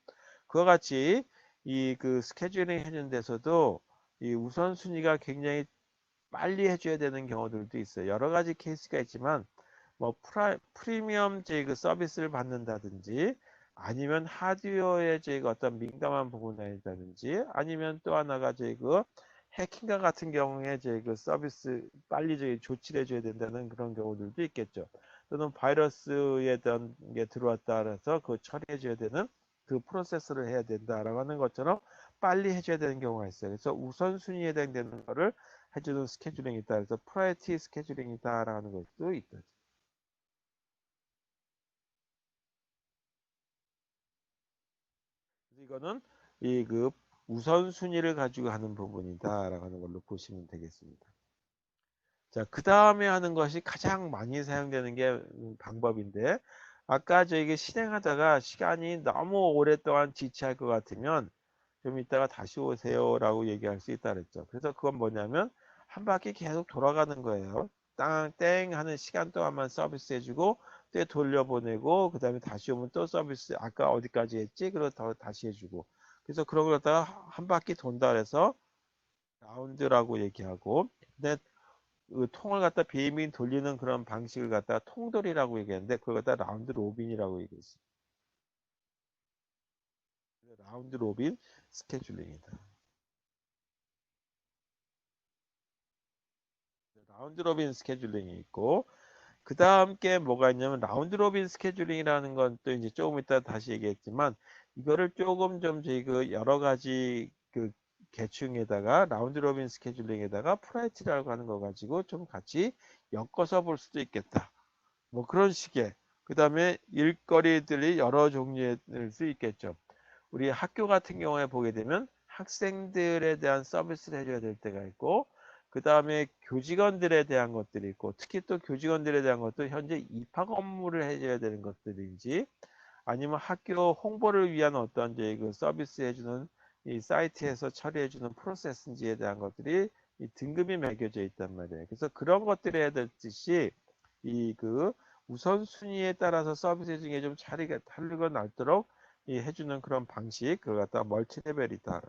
그와 같이 이 그 스케줄링 해준 데서도 이 우선순위가 굉장히 빨리 해줘야 되는 경우들도 있어요. 여러 가지 케이스가 있지만 뭐 프리미엄 그 서비스를 받는다든지 아니면 하드웨어의 그 어떤 민감한 부분이라든지 아니면 또 하나가 그 해킹과 같은 경우에 그 서비스 빨리 조치를 해줘야 된다는 그런 경우들도 있겠죠. 또는 바이러스에 대한 게 들어왔다 그래서 그 처리해줘야 되는 그 프로세스를 해야 된다라고 하는 것처럼 빨리 해줘야 되는 경우가 있어요. 그래서 우선순위에 해당되는 거를 해주는 스케줄링이 있다. 그래서 프라이어티 스케줄링이 있다라는 것도 있다. 이거는 이 그 우선순위를 가지고 하는 부분이다라고 하는 걸로 보시면 되겠습니다. 자, 그 다음에 하는 것이 가장 많이 사용되는 게 방법인데 아까 저에게 실행하다가 시간이 너무 오랫동안 지체할 것 같으면 좀 이따가 다시 오세요라고 얘기할 수 있다 그랬죠. 그래서 그건 뭐냐면 한 바퀴 계속 돌아가는 거예요. 땡 하는 시간 동안만 서비스 해주고 또 돌려보내고 그 다음에 다시 오면 또 서비스 아까 어디까지 했지? 그리고 다시 해주고 그래서 그런 걸 갖다가 한 바퀴 돈다 그래서 라운드라고 얘기하고 근데 그 통을 갖다 빙빙 돌리는 그런 방식을 갖다가 통돌이라고 얘기했는데 그걸 갖다 라운드 로빈이라고 얘기했어요. 라운드 로빈 스케줄링이다. 라운드 로빈 스케줄링이 있고 그 다음 게 뭐가 있냐면 라운드 로빈 스케줄링이라는 건 또 이제 조금 이따 다시 얘기했지만 이거를 조금 좀 저희 그 여러 가지 그 계층에다가 라운드 로빈 스케줄링에다가 프라이티라고 하는 거 가지고 좀 같이 엮어서 볼 수도 있겠다. 뭐 그런 식의 그 다음에 일거리들이 여러 종류일 수 있겠죠. 우리 학교 같은 경우에 보게 되면 학생들에 대한 서비스를 해줘야 될 때가 있고 그 다음에 교직원들에 대한 것들이 있고 특히 또 교직원들에 대한 것도 현재 입학 업무를 해줘야 되는 것들인지 아니면 학교 홍보를 위한 어떤 이제 그 서비스 해주는 이 사이트에서 처리해주는 프로세스인지에 대한 것들이 이 등급이 매겨져 있단 말이에요. 그래서 그런 것들을 해야 되듯이 이 그 우선순위에 따라서 서비스 중에 좀 차이가 다르고 날도록 이 해주는 그런 방식 그걸 갖다가 멀티 레벨이다.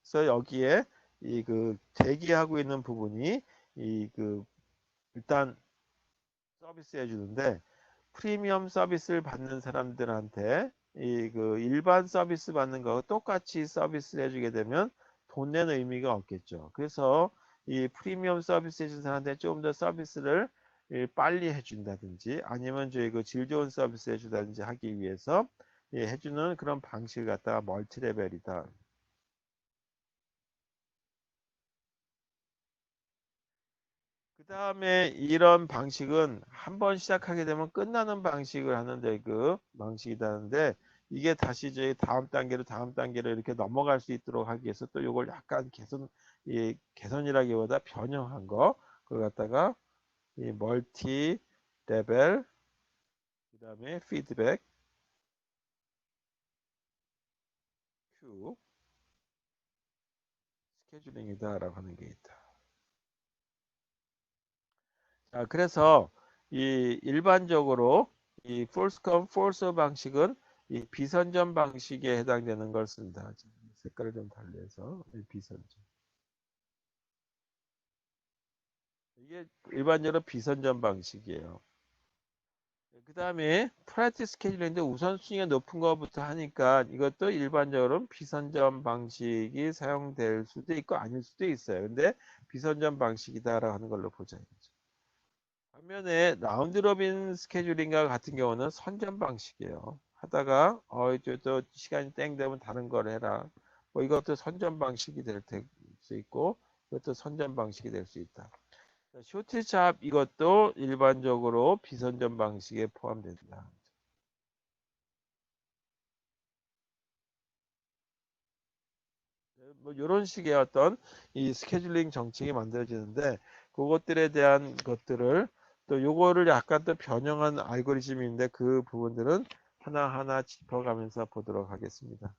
그래서 여기에 이 그 대기하고 있는 부분이 이 그 일단 서비스 해주는데 프리미엄 서비스를 받는 사람들한테 이 그 일반 서비스 받는 거 똑같이 서비스를 해주게 되면 돈 내는 의미가 없겠죠. 그래서 이 프리미엄 서비스 해준 사람한테 조금 더 서비스를 빨리 해준다든지 아니면 저희 그 질 좋은 서비스 해주다든지 하기 위해서 해주는 그런 방식을 갖다가 멀티 레벨이다. 그 다음에 이런 방식은 한번 시작하게 되면 끝나는 방식을 하는데 그 방식이다는데 이게 다시 이제 다음 단계로 이렇게 넘어갈 수 있도록 하기 위해서 또 이걸 약간 개선이라기보다 변형한 거 그걸 갖다가 이 멀티 레벨 그다음에 피드백 큐 스케줄링이다라고 하는 게 있다. 자, 그래서 이 일반적으로 이 false come false 방식은 이 비선전 방식에 해당되는 걸 쓴다. 색깔을 좀 달리해서 비선전. 이게 일반적으로 비선전 방식이에요. 그 다음에 프라이티 스케줄인데 우선순위가 높은 것부터 하니까 이것도 일반적으로 비선전 방식이 사용될 수도 있고 아닐 수도 있어요. 근데 비선전 방식이다라고 하는 걸로 보자. 반면에 라운드 로빈 스케줄링과 같은 경우는 선전 방식이에요. 하다가 이제 또 시간이 땡 되면 다른 걸 해라. 뭐 이것도 선전 방식이 될 수 있고 이것도 선전 방식이 될 수 있다. 쇼트샵 이것도 일반적으로 비선전 방식에 포함된다. 뭐 이런 식의 어떤 이 스케줄링 정책이 만들어지는데 그것들에 대한 것들을 또 요거를 약간 또 변형한 알고리즘인데 그 부분들은 하나하나 짚어가면서 보도록 하겠습니다.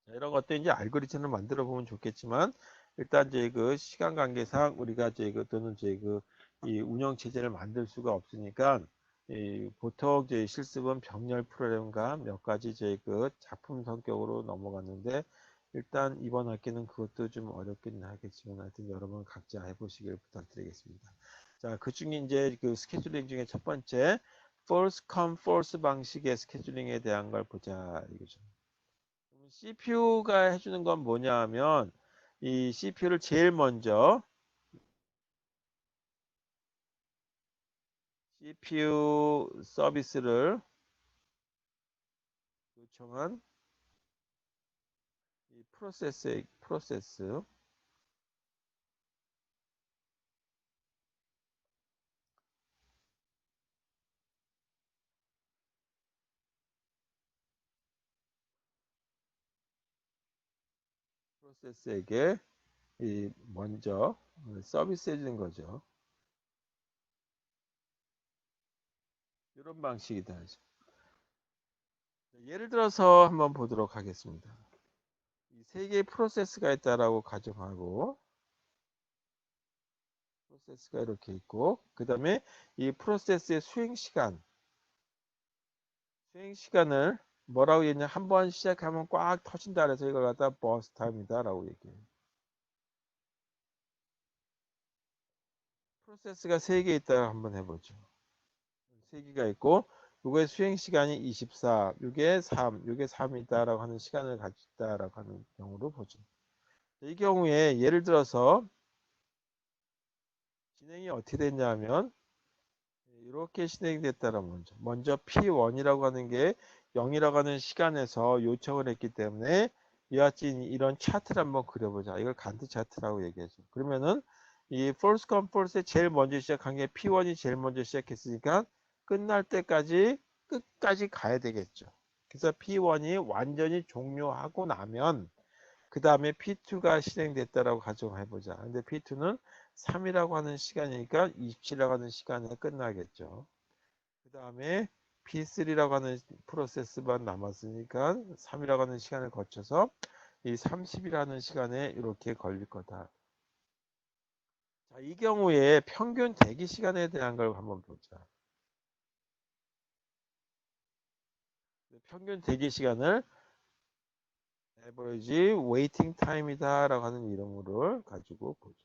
이런 것도 이제 알고리즘을 만들어 보면 좋겠지만 일단 이제 그 시간 관계상 우리가 이제 그 또는 이제 그 이 운영 체제를 만들 수가 없으니까 이 보통 이제 실습은 병렬 프로그램과 몇 가지 이제 그 작품 성격으로 넘어갔는데 일단 이번 학기는 그것도 좀 어렵긴 하겠지만 하여튼 여러분 각자 해보시길 부탁드리겠습니다. 자, 그 중에 이제 그 스케줄링 중에 첫 번째 false come false 방식의 스케줄링에 대한 걸 보자 이거죠. CPU가 해주는 건 뭐냐 하면 이 CPU를 제일 먼저 CPU 서비스를 요청한 이 프로세스에게 이 먼저 서비스 해주는 거죠. 이런 방식이다. 예를 들어서 한번 보도록 하겠습니다. 이 세 개의 프로세스가 있다라고 가정하고 프로세스가 이렇게 있고 그 다음에 이 프로세스의 수행 시간을 뭐라고 했냐 한 번 시작하면 꽉 터진다 그래서 이걸 갖다 버스 타임이다 라고 얘기해요. 프로세스가 3개 있다 한번 해보죠. 3개가 있고 이거의 수행 시간이 24, 이게 3, 이게 3이다라고 하는 시간을 가졌다라고 하는 경우로 보죠. 이 경우에 예를 들어서 진행이 어떻게 됐냐면 이렇게 진행됐다는 먼저 P1이라고 하는 게 0이라고 하는 시간에서 요청을 했기 때문에 이와 같이 이런 차트를 한번 그려보자. 이걸 간트 차트라고 얘기하죠. 그러면은 이 false come false에 제일 먼저 시작한 게 P1이 제일 먼저 시작했으니까 끝날 때까지 끝까지 가야 되겠죠. 그래서 P1이 완전히 종료하고 나면 그 다음에 P2가 실행됐다라고 가정해보자. 근데 P2는 3이라고 하는 시간이니까 27이라고 하는 시간에 끝나겠죠. 그 다음에 P3라고 하는 프로세스만 남았으니까 3이라고 하는 시간을 거쳐서 이 30이라는 시간에 이렇게 걸릴 거다. 자, 이 경우에 평균 대기 시간에 대한 걸 한번 보자. 평균 대기 시간을 average waiting time이다 라고 하는 이름을 가지고 보죠.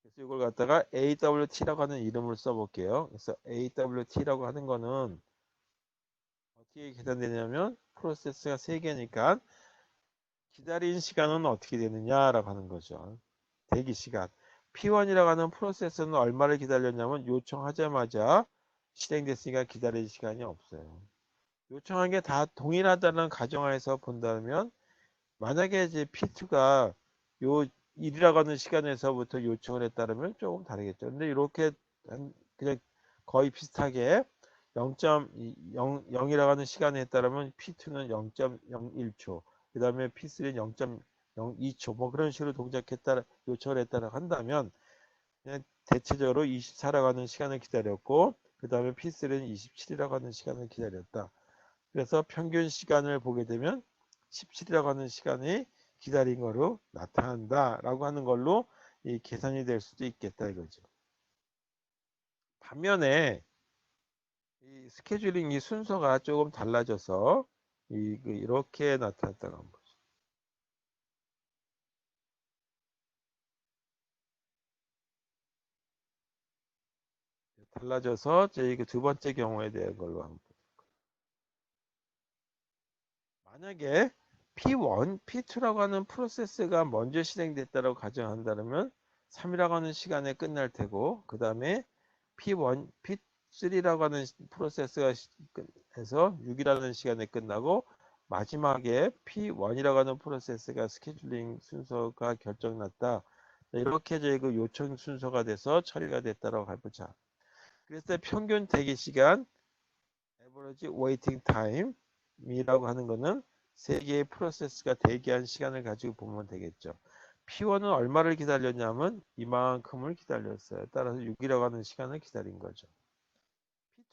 그래서 이걸 갖다가 AWT라고 하는 이름을 써볼게요. 그래서 AWT라고 하는 거는 어떻게 계산되냐면 프로세스가 3개니까 기다린 시간은 어떻게 되느냐라고 하는 거죠. 대기 시간. P1이라고 하는 프로세스는 얼마를 기다렸냐면 요청하자마자 실행됐으니까 기다릴 시간이 없어요. 요청한 게 다 동일하다는 가정하에서 본다면 만약에 이제 P2가 요 1이라고 하는 시간에서부터 요청을 했다면 조금 다르겠죠. 근데 이렇게 그냥 거의 비슷하게 0.0이라고 하는 시간에 했다면 P2는 0.01초, 그 다음에 P3는 0.02초, 뭐 그런 식으로 동작했다, 요청을 했다고 한다면, 그냥 대체적으로 24라고 하는 시간을 기다렸고, 그 다음에 P3는 27이라고 하는 시간을 기다렸다. 그래서 평균 시간을 보게 되면 17이라고 하는 시간이 기다린 거로 나타난다라고 하는 걸로 이 계산이 될 수도 있겠다 이거죠. 반면에 이 스케줄링 이 순서가 조금 달라져서 이렇게 나타났다고 합니다. 달라져서 저희 그 두 번째 경우에 대한 걸로 한번. 만약에 P1, P2라고 하는 프로세스가 먼저 실행됐다고 가정한다면 3이라고 하는 시간에 끝날 테고, 그 다음에 P1, P3라고 하는 프로세스가 해서 6이라는 시간에 끝나고, 마지막에 P1이라고 하는 프로세스가 스케줄링 순서가 결정났다. 이렇게 저희 그 요청 순서가 돼서 처리가 됐다고 해보자. 그래서 평균 대기 시간, average waiting time이라고 하는 거는 세 개의 프로세스가 대기한 시간을 가지고 보면 되겠죠. P1은 얼마를 기다렸냐면 이만큼을 기다렸어요. 따라서 6이라고 하는 시간을 기다린 거죠.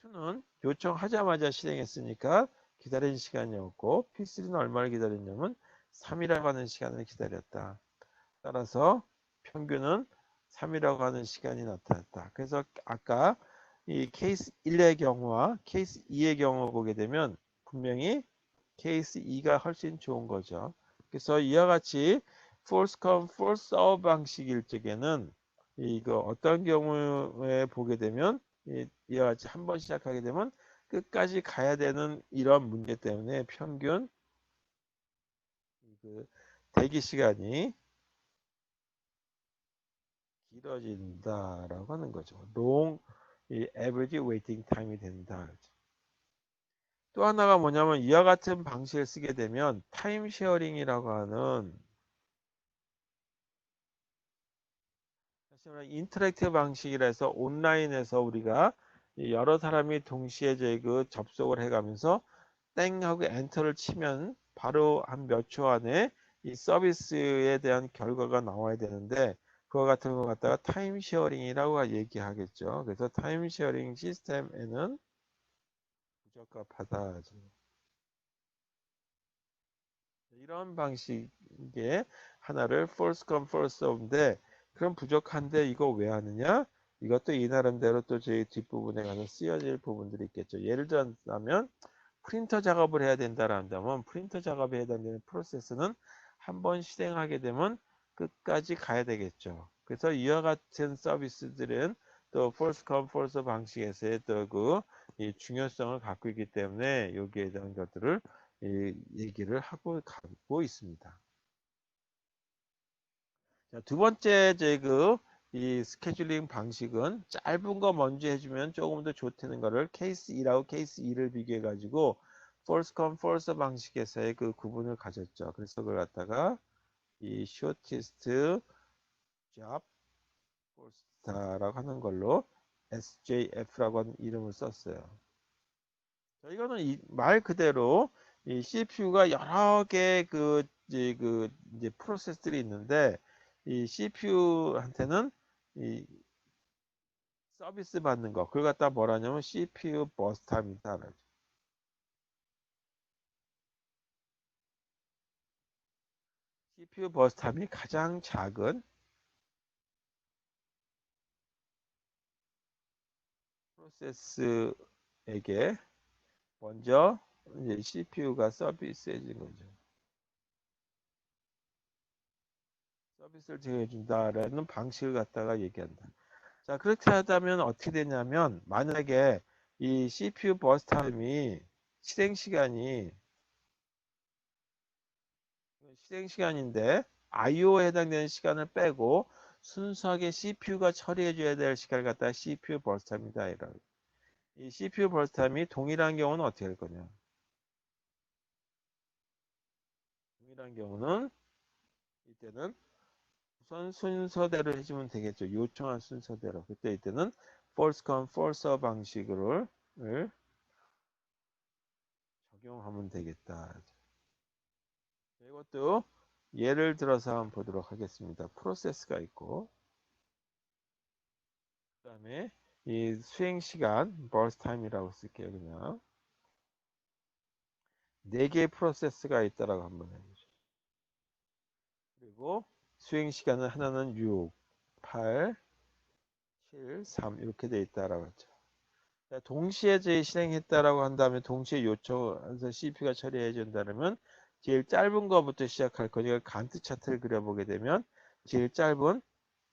P2는 요청하자마자 실행했으니까 기다린 시간이었고, P3는 얼마를 기다렸냐면 3이라고 하는 시간을 기다렸다. 따라서 평균은 3이라고 하는 시간이 나타났다. 그래서 아까 이 케이스 1의 경우와 케이스 2의 경우 보게 되면 분명히 케이스 2가 훨씬 좋은 거죠. 그래서 이와 같이 false come, false out 방식일 적에는 이거 어떤 경우에 보게 되면 이와 같이 한번 시작하게 되면 끝까지 가야 되는 이런 문제 때문에 평균 그 대기 시간이 길어진다라고 하는 거죠. long average waiting time이 된다. 또 하나가 뭐냐면 이와 같은 방식을 쓰게 되면 타임 쉐어링이라고 하는 인터랙티브 방식이라서 온라인에서 우리가 여러 사람이 동시에 그 접속을 해가면서 땡 하고 엔터를 치면 바로 한 몇 초 안에 이 서비스에 대한 결과가 나와야 되는데 그거 같은 거 갖다가 타임 쉐어링이라고 얘기하겠죠. 그래서 타임 쉐어링 시스템에는 부적합하다. 이런 방식의 하나를 false come false go인데 그럼 부족한데 이거 왜 하느냐? 이것도 이 나름대로 또 저희 뒷부분에 가서 쓰여질 부분들이 있겠죠. 예를 들자면 프린터 작업을 해야 된다라면 프린터 작업에 해당되는 프로세스는 한번 실행하게 되면 끝까지 가야 되겠죠. 그래서 이와 같은 서비스들은 또 false come false 방식에서의 또 이 중요성을 갖고 있기 때문에 여기에 대한 것들을 얘기를 하고 가고 있습니다. 자, 두 번째 이 스케줄링 방식은 짧은 거 먼저 해주면 조금 더 좋다는 거를 케이스 2라고 케이스 2를 비교해 가지고 false come false 방식에서의 그 구분을 가졌죠. 그래서 그걸 갖다가 이 shortest job false라고 하는 걸로 SJF라고 하는 이름을 썼어요. 자, 이거는 말 그대로 이 CPU가 여러 개 이제 프로세스들이 있는데 이 CPU한테는 이 서비스 받는 거 그걸 갖다 뭐라냐면 CPU 버스 타임이다. CPU 버스 타임이 가장 작은 프로세스에게 먼저 이제 CPU가 서비스해 준 거죠. 서비스를 제공해 준다라는 방식을 갖다가 얘기한다. 자, 그렇게 하다면 어떻게 되냐면 만약에 이 CPU 버스 타임이 실행 시간인데 IO에 해당되는 시간을 빼고 순수하게 CPU가 처리해 줘야 될 시간을 갖다가 CPU 버스 타임이다 이런. 이 CPU 버스 타임이 동일한 경우는 어떻게 할 거냐? 동일한 경우는 이때는 우선 순서대로 해주면 되겠죠. 요청한 순서대로. 그때 이때는 false come false 방식을 적용하면 되겠다. 이것도 예를 들어서 한번 보도록 하겠습니다. 프로세스가 있고, 그 다음에 이 수행 시간, burst time이라고 쓸게요. 그냥 4개의 프로세스가 있다라고 한번 해보죠. 그리고 수행 시간은 하나는 6, 8, 7, 3 이렇게 돼 있다라고 했죠. 동시에 실행했다라고 한다면 동시에 요청해서 CPU가 처리해 준다면 제일 짧은 거부터 시작할 거니까 간트 차트를 그려보게 되면 제일 짧은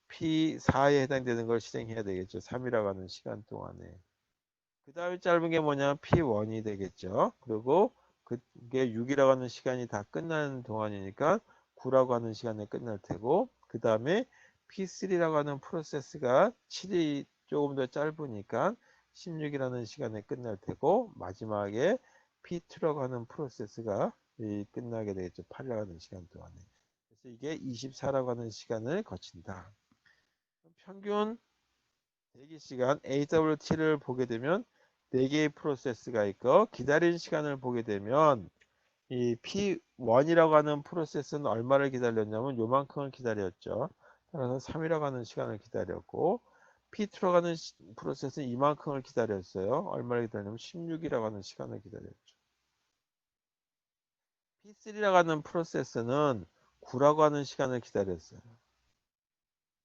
P4에 해당되는 걸 실행해야 되겠죠. 3이라고 하는 시간 동안에. 그 다음에 짧은 게 뭐냐면 P1이 되겠죠. 그리고 그게 6이라고 하는 시간이 다 끝나는 동안이니까 9라고 하는 시간에 끝날 테고, 그 다음에 P3라고 하는 프로세스가 7이 조금 더 짧으니까 16이라는 시간에 끝날 테고, 마지막에 P2라고 하는 프로세스가 끝나게 되겠죠. 8이라고 하는 시간 동안에. 그래서 이게 24라고 하는 시간을 거친다. 평균 대기 시간 AWT를 보게 되면 4개의 프로세스가 있고, 기다린 시간을 보게 되면 이 P1이라고 하는 프로세스는 얼마를 기다렸냐면 요만큼을 기다렸죠. 따라서 3이라고 하는 시간을 기다렸고, P2라고 하는 프로세스는 이만큼을 기다렸어요. 얼마를 기다렸냐면 16이라고 하는 시간을 기다렸죠. P3라고 하는 프로세스는 9라고 하는 시간을 기다렸어요.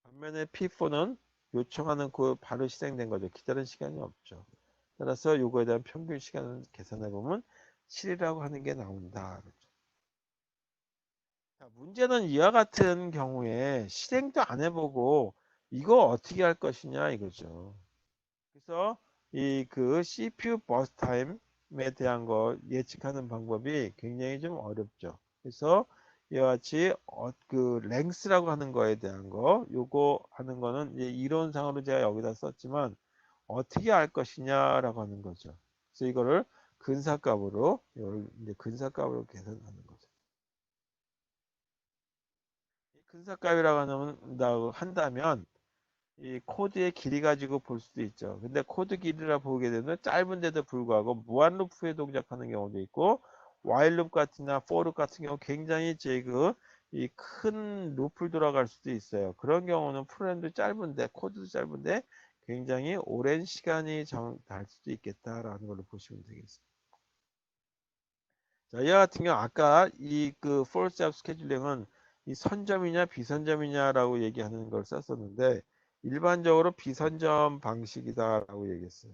반면에 P4는 요청하는 그 바로 실행된 거죠. 기다린 시간이 없죠. 따라서 요거에 대한 평균 시간을 계산해 보면 7이라고 하는 게 나온다. 자, 문제는 이와 같은 경우에 실행도 안 해보고 이거 어떻게 할 것이냐 이거죠. 그래서 이 그 CPU 버스 타임에 대한 거 예측하는 방법이 굉장히 좀 어렵죠. 그래서 이와 같이 그 랭스라고 하는 거에 대한 거 요거 하는 거는 이제 이론상으로 제가 여기다 썼지만 어떻게 할 것이냐라고 하는 거죠. 그래서 이거를 근사값으로 이걸 이제 근사값으로 계산하는 거죠. 근사값이라고 한다면 이 코드의 길이 가지고 볼 수도 있죠. 근데 코드 길이라 보게 되면 짧은데도 불구하고 무한 루프에 동작하는 경우도 있고 while 룹 같으나 for 룹 같은 경우 굉장히 이 큰 루프를 돌아갈 수도 있어요. 그런 경우는 프로그램도 짧은데 코드도 짧은데 굉장히 오랜 시간이 달 수도 있겠다라는 걸로 보시면 되겠습니다. 자, 이와 같은 경우 아까 이 그 force job scheduling 이 선점이냐 비선점이냐라고 얘기하는 걸 썼었는데 일반적으로 비선점 방식이다라고 얘기했어요.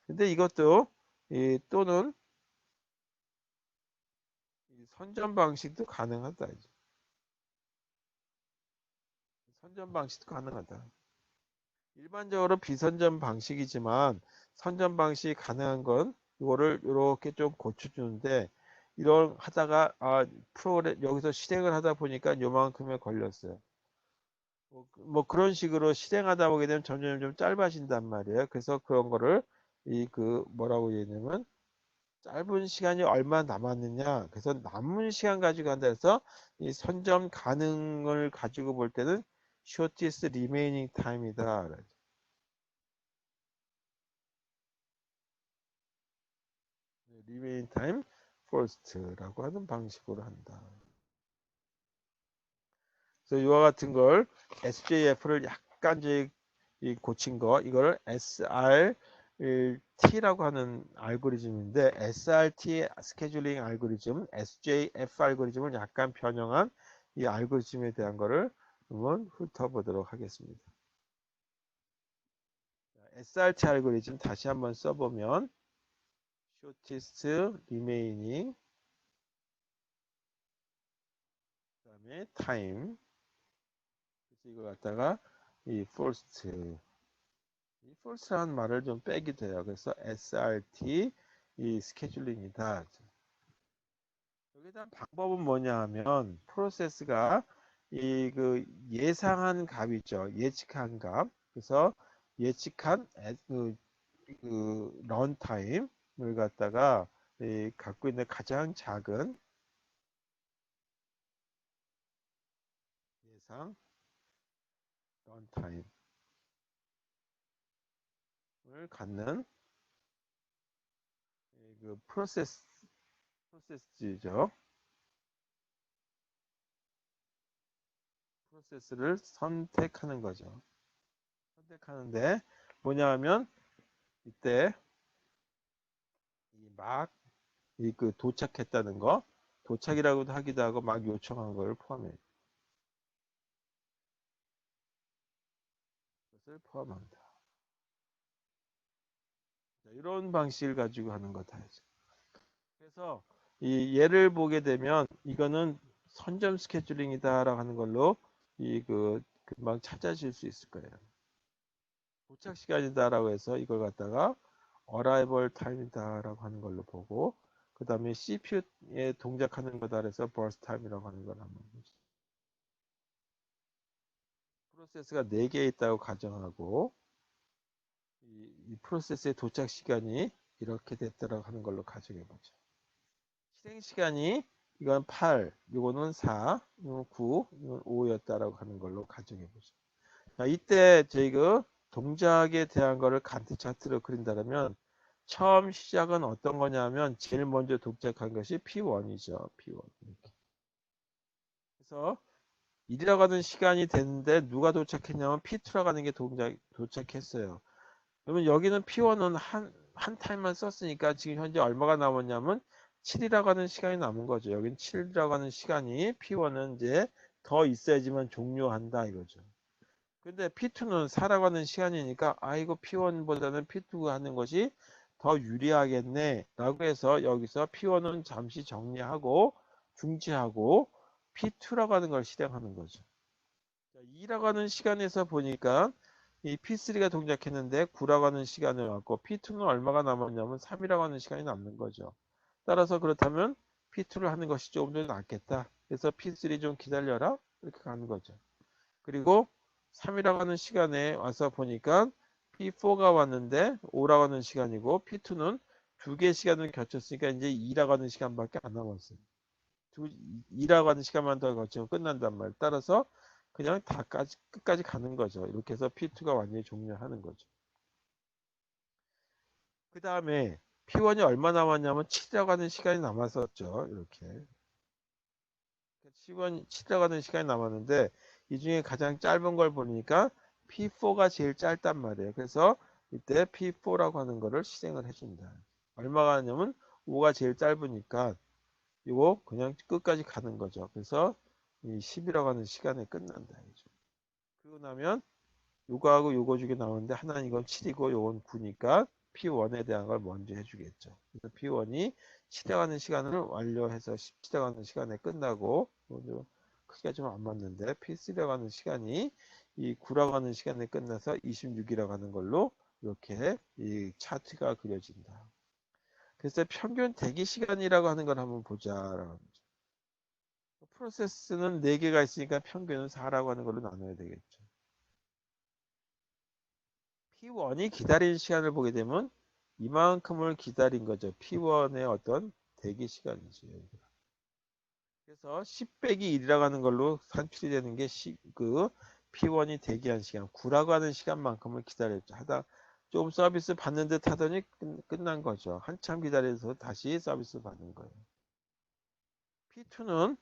근데 이것도 또는 이 선점 방식도 가능하다. 이제. 선점 방식도 가능하다. 일반적으로 비선점 방식이지만 선점 방식이 가능한 건 이거를 이렇게 좀 고쳐주는데 이런 하다가 프로그램 여기서 실행을 하다 보니까 요만큼에 걸렸어요. 뭐 그런 식으로 실행하다 보게 되면 점점 좀 짧아진단 말이에요. 그래서 그런 거를 이 그 뭐라고 얘기하냐면 짧은 시간이 얼마 남았느냐. 그래서 남은 시간 가지고 한다 해서 이 선점 가능을 가지고 볼 때는 shortest remaining time이다. remaining time first라고 하는 방식으로 한다. 그래서 이와 같은 걸 SJF를 약간 이제 고친 거 이거를 SRT라고 하는 알고리즘인데 SRT 스케줄링 알고리즘, SJF 알고리즘을 약간 변형한 이 알고리즘에 대한 거를 한번 훑어보도록 하겠습니다. SRT 알고리즘 다시 한번 써보면 shortest remaining 그다음에 time 그래서 이걸 갖다가 이 first 이 false라는 말을 좀 빼게 돼요. 그래서 SRT 이 스케줄링이다. 여기에 대한 방법은 뭐냐 하면 프로세스가 이 그 예상한 값이죠. 예측한 값. 그래서 예측한 그 런타임을 갖다가 갖고 있는 가장 작은 예상 런타임을 갖는 그 프로세스죠. 프로세스를 선택하는 거죠. 선택하는데 뭐냐 하면 이때 이 그 도착했다는 거, 도착이라고도 하기도 하고 막 요청한 걸 포함해. 것을 포함한다. 이런 방식을 가지고 하는 거다. 그래서 이 예를 보게 되면 이거는 선점 스케줄링이다라고 하는 걸로 금방 찾아질 수 있을 거예요. 도착 시간이다라고 해서 이걸 갖다가 arrival time이다라고 하는 걸로 보고 그 다음에 CPU에 동작하는 거다 그래서 burst time이라고 하는 걸 한번 보죠. 프로세스가 4개 있다고 가정하고 이 프로세스의 도착 시간이 이렇게 됐다라고 하는 걸로 가정해 보죠. 실행 시간이 이건 8, 이거는 4, 이건 9, 이건 5였다라고 하는 걸로 가정해 보죠. 자, 이때 저희가 동작에 대한 거를 간트 차트로 그린다면 처음 시작은 어떤 거냐면 제일 먼저 도착한 것이 P1이죠. P1. 이렇게. 그래서 1이라고 하는 시간이 됐는데 누가 도착했냐면 P2라고 하는 게 도착했어요. 그러면 여기는 P1은 한 타임만 썼으니까 지금 현재 얼마가 남았냐면 7이라고 하는 시간이 남은 거죠. 여기는 7이라고 하는 시간이 P1은 이제 더 있어야지만 종료한다 이거죠. 근데 P2는 4라고 하는 시간이니까 이거 P1보다는 P2가 하는 것이 더 유리하겠네 라고 해서 여기서 P1은 잠시 정리하고 중지하고 P2라고 하는 걸 실행하는 거죠. 2라고 하는 시간에서 보니까 이 P3가 동작했는데 9라고 하는 시간을 왔고 P2는 얼마가 남았냐면 3이라고 하는 시간이 남는 거죠. 따라서 그렇다면 P2를 하는 것이 조금 더 낫겠다. 그래서 P3 좀 기다려라. 이렇게 가는 거죠. 그리고 3이라고 하는 시간에 와서 보니까 P4가 왔는데 5라고 하는 시간이고 P2는 2개 시간을 겹쳤으니까 이제 2라고 하는 시간밖에 안 남았어요. 2라고 하는 시간만 더 거치면 끝난단 말이에요. 따라서 그냥 끝까지 가는 거죠. 이렇게 해서 P2가 완전히 종료하는 거죠. 그 다음에 P1이 얼마 남았냐면 7이라고 하는 시간이 남았었죠. 이렇게. 7이라고 하는 시간이 남았는데 이 중에 가장 짧은 걸 보니까 P4가 제일 짧단 말이에요. 그래서 이때 P4라고 하는 거를 실행을 해준다. 얼마가 하냐면 5가 제일 짧으니까 이거 그냥 끝까지 가는 거죠. 그래서 이 10이라고 하는 시간에 끝난다. 그러고 나면 요거하고 요거 중에 나오는데 하나는 이건 7이고 요건 9니까 P1에 대한 걸 먼저 해주겠죠. 그래서 P1이 실행하는 시간을 완료해서 실행하는 시간에 끝나고 크기가 좀 안 맞는데 P3라고 하는 시간이 이 9라고 하는 시간에 끝나서 26이라고 하는 걸로 이렇게 이 차트가 그려진다. 그래서 평균 대기 시간이라고 하는 걸 한번 보자. 프로세스는 4개가 있으니까 평균은 4라고 하는 걸로 나눠야 되겠죠. P1이 기다린 시간을 보게 되면 이만큼을 기다린 거죠. P1의 어떤 대기 시간이죠. 그래서 10 빼기 1이라고 하는 걸로 산출이 되는 게 P1이 대기한 시간, 9라고 하는 시간만큼을 기다렸죠. 하다 좀 서비스 받는 듯 하더니 끝난 거죠. 한참 기다려서 다시 서비스 받는 거예요. P2는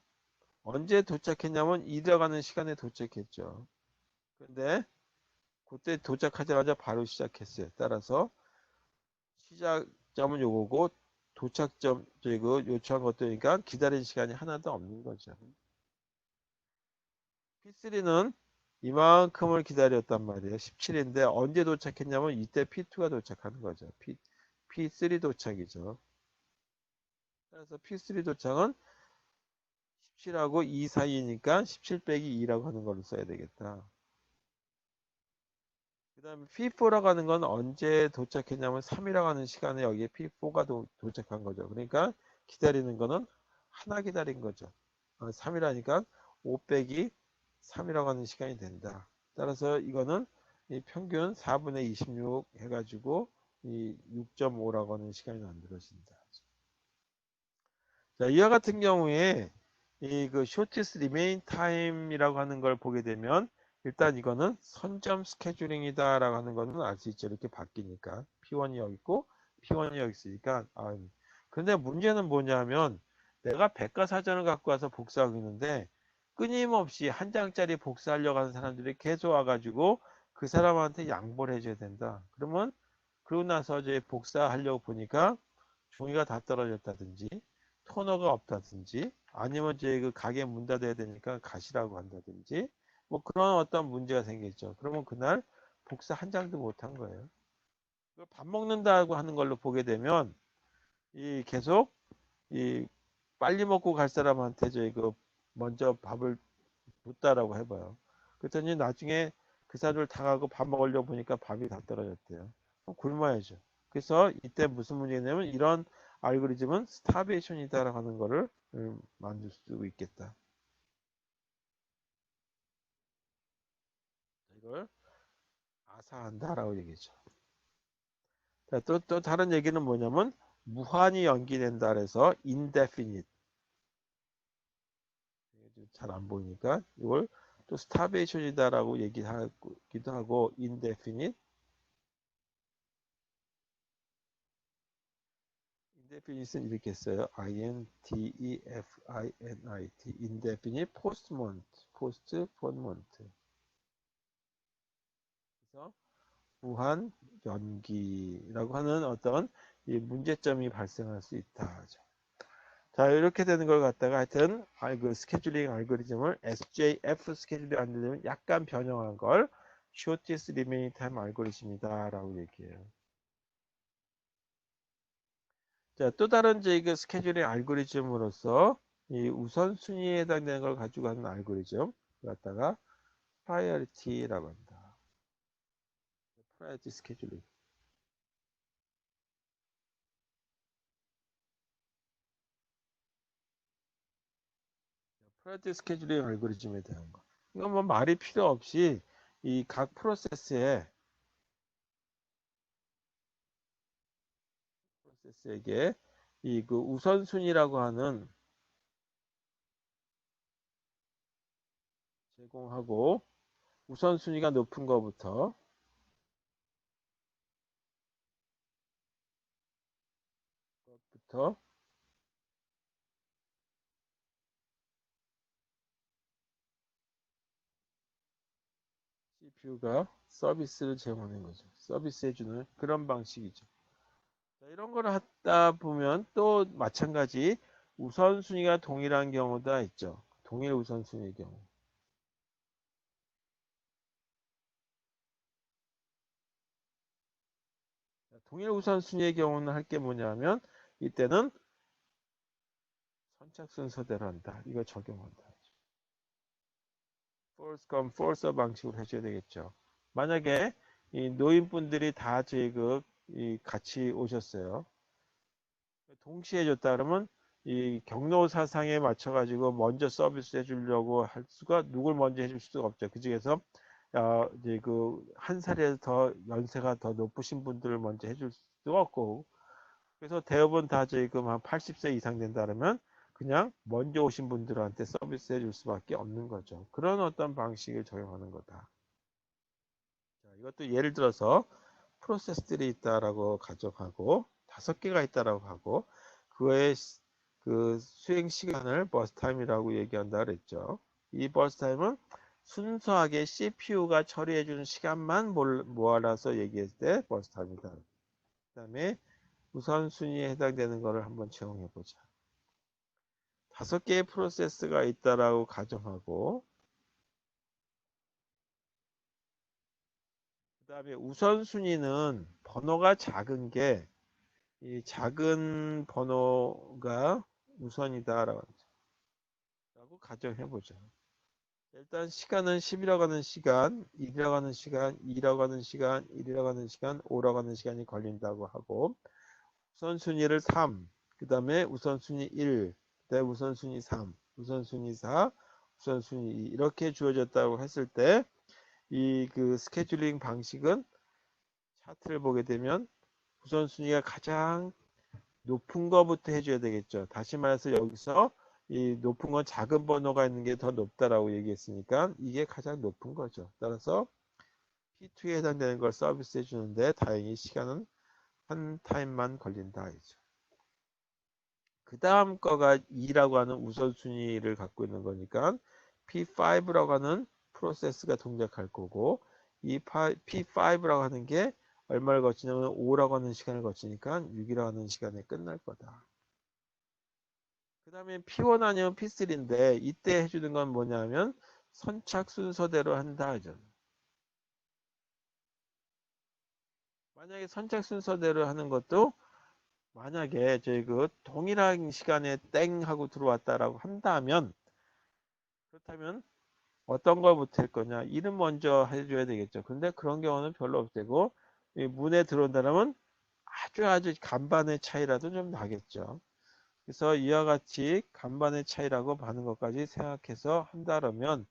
언제 도착했냐면 2라고 하는 시간에 도착했죠. 근데 그때 도착하자마자 바로 시작했어요. 따라서 시작점은 요거고 도착점 저거 요청한 것들이니까 기다린 시간이 하나도 없는 거죠. P3는 이만큼을 기다렸단 말이에요. 17인데 언제 도착했냐면 이때 P2가 도착하는 거죠. P3 도착이죠. 그래서 P3 도착은 17하고 2 사이니까 17 빼기 2라고 하는 걸로 써야 되겠다. 그 다음에 P4라고 하는 건 언제 도착했냐면 3이라고 하는 시간에 여기에 P4가 도착한 거죠. 그러니까 기다리는 거는 하나 기다린 거죠. 3이라니까 5 빼기 3이라고 하는 시간이 된다. 따라서 이거는 이 평균 4분의 26 해가지고 이 6.5라고 하는 시간이 만들어진다. 자, 이와 같은 경우에 이 shortest remain time이라고 하는 걸 보게 되면 일단 이거는 선점 스케줄링이다 라고 하는 거는 알 수 있죠. 이렇게 바뀌니까 P1이 여기 있고 P1이 여기 있으니까. 근데 문제는 뭐냐면 내가 백과사전을 갖고 와서 복사하고 있는데 끊임없이 한 장짜리 복사하려고 하는 사람들이 계속 와가지고 그 사람한테 양보를 해줘야 된다. 그러면 그러고 나서 이제 복사하려고 보니까 종이가 다 떨어졌다든지 토너가 없다든지 아니면 이제 그 가게 문 닫아야 되니까 가시라고 한다든지 뭐 그런 어떤 문제가 생겼죠. 그러면 그날 복사 한 장도 못 한 거예요. 밥 먹는다고 하는 걸로 보게 되면 이 계속 이 빨리 먹고 갈 사람한테 저희 그 먼저 밥을 줬다라고 해봐요. 그랬더니 나중에 그 사람을 당하고 밥 먹으려고 보니까 밥이 다 떨어졌대요. 그럼 굶어야죠. 그래서 이때 무슨 문제냐면 이런 알고리즘은 스타베이션이다라고 하는 거를 만들 수 있겠다. 이걸 아사한다라고 얘기죠. 또 다른 얘기는 뭐냐면 무한히 연기된다 그래서 indefinite. 잘 안 보이니까 이걸 또 스타베이션이다라고 얘기하기도 하고 indefinite. indefinite는 이렇게 써요. indefinite indefinite postmonth postponement. 그래서 무한 연기라고 하는 어떤 이 문제점이 발생할 수 있다. 자, 이렇게 되는 걸 갖다가 하여튼 그 스케줄링 알고리즘을 SJF 스케줄링 알고리즘을 약간 변형한 걸 shortest remaining time 알고리즘이다라고 얘기해요. 자, 또 다른 그 스케줄링 알고리즘으로서 이 우선순위에 해당되는 걸 가지고 하는 알고리즘 갖다가 priority라고 합니다. priority 스케줄링. 프라이어티 스케줄링 알고리즘에 대한 거. 이건 뭐 말이 필요 없이 이 각 프로세스에게 이 그 우선순위라고 하는 제공하고 우선순위가 높은 것부터 CPU가 서비스를 제공하는 거죠. 서비스해주는 그런 방식이죠. 자, 이런 걸 하다 보면 또 마찬가지 우선순위가 동일한 경우도 있죠. 동일 우선순위의 경우. 동일 우선순위의 경우는 할 게 뭐냐면 이때는 선착순 서대로 한다. 이거 적용한다. false come false 방식으로 해줘야 되겠죠. 만약에 이 노인분들이 다 저희 같이 오셨어요. 동시에 줬다 그러면 이 경로 사상에 맞춰 가지고 먼저 서비스 해주려고 할 수가 누굴 먼저 해줄 수가 없죠. 그 중에서 이제 그 한 살에 더 연세가 더 높으신 분들을 먼저 해줄 수가 없고 그래서 대부분 다 지금 한 80세 이상 된다 그러면 그냥 먼저 오신 분들한테 서비스 해줄 수밖에 없는 거죠. 그런 어떤 방식을 적용하는 거다. 자, 이것도 예를 들어서 프로세스들이 있다라고 가정하고 5개가 있다라고 하고 그의 그 수행 시간을 버스 타임이라고 얘기한다 그랬죠. 이 버스 타임은 순수하게 CPU가 처리해 주는 시간만 모아놔서 얘기했을 때 버스 타임이다. 그다음에 우선순위에 해당되는 것을 한번 채용해 보자. 5개의 프로세스가 있다라고 가정하고 그 다음에 우선순위는 번호가 작은 게 이 작은 번호가 우선이다라고 가정해 보자. 일단 시간은 10이라고 하는 시간, 1이라고 하는 시간, 2라고 하는 시간, 1이라고 하는 시간, 5라고 하는 시간이 걸린다고 하고 우선순위를 3, 그 다음에 우선순위 1, 그 다음에 우선순위 3, 우선순위 4, 우선순위 2 이렇게 주어졌다고 했을 때 이 그 스케줄링 방식은 차트를 보게 되면 우선순위가 가장 높은 거부터 해줘야 되겠죠. 다시 말해서 여기서 이 높은 건 작은 번호가 있는 게 더 높다라고 얘기했으니까 이게 가장 높은 거죠. 따라서 P2에 해당되는 걸 서비스해 주는데 다행히 시간은 한 타임만 걸린다 이죠. 그 다음 거가 2라고 하는 우선순위를 갖고 있는 거니까 P5라고 하는 프로세스가 동작할 거고 이 P5라고 하는 게 얼마를 거치냐면 5라고 하는 시간을 거치니까 6이라고 하는 시간에 끝날 거다. 그 다음에 P1 아니면 P3인데 이때 해주는 건 뭐냐면 선착 순서대로 한다 하죠. 만약에 선착 순서대로 하는 것도 만약에 저희 그 동일한 시간에 땡 하고 들어왔다라고 한다면 그렇다면 어떤 걸부터 할 거냐? 이름 먼저 해줘야 되겠죠. 근데 그런 경우는 별로 없대고 문에 들어온다면 아주 간반의 차이라도 좀 나겠죠. 그래서 이와 같이 간반의 차이라고 하는 것까지 생각해서 한다면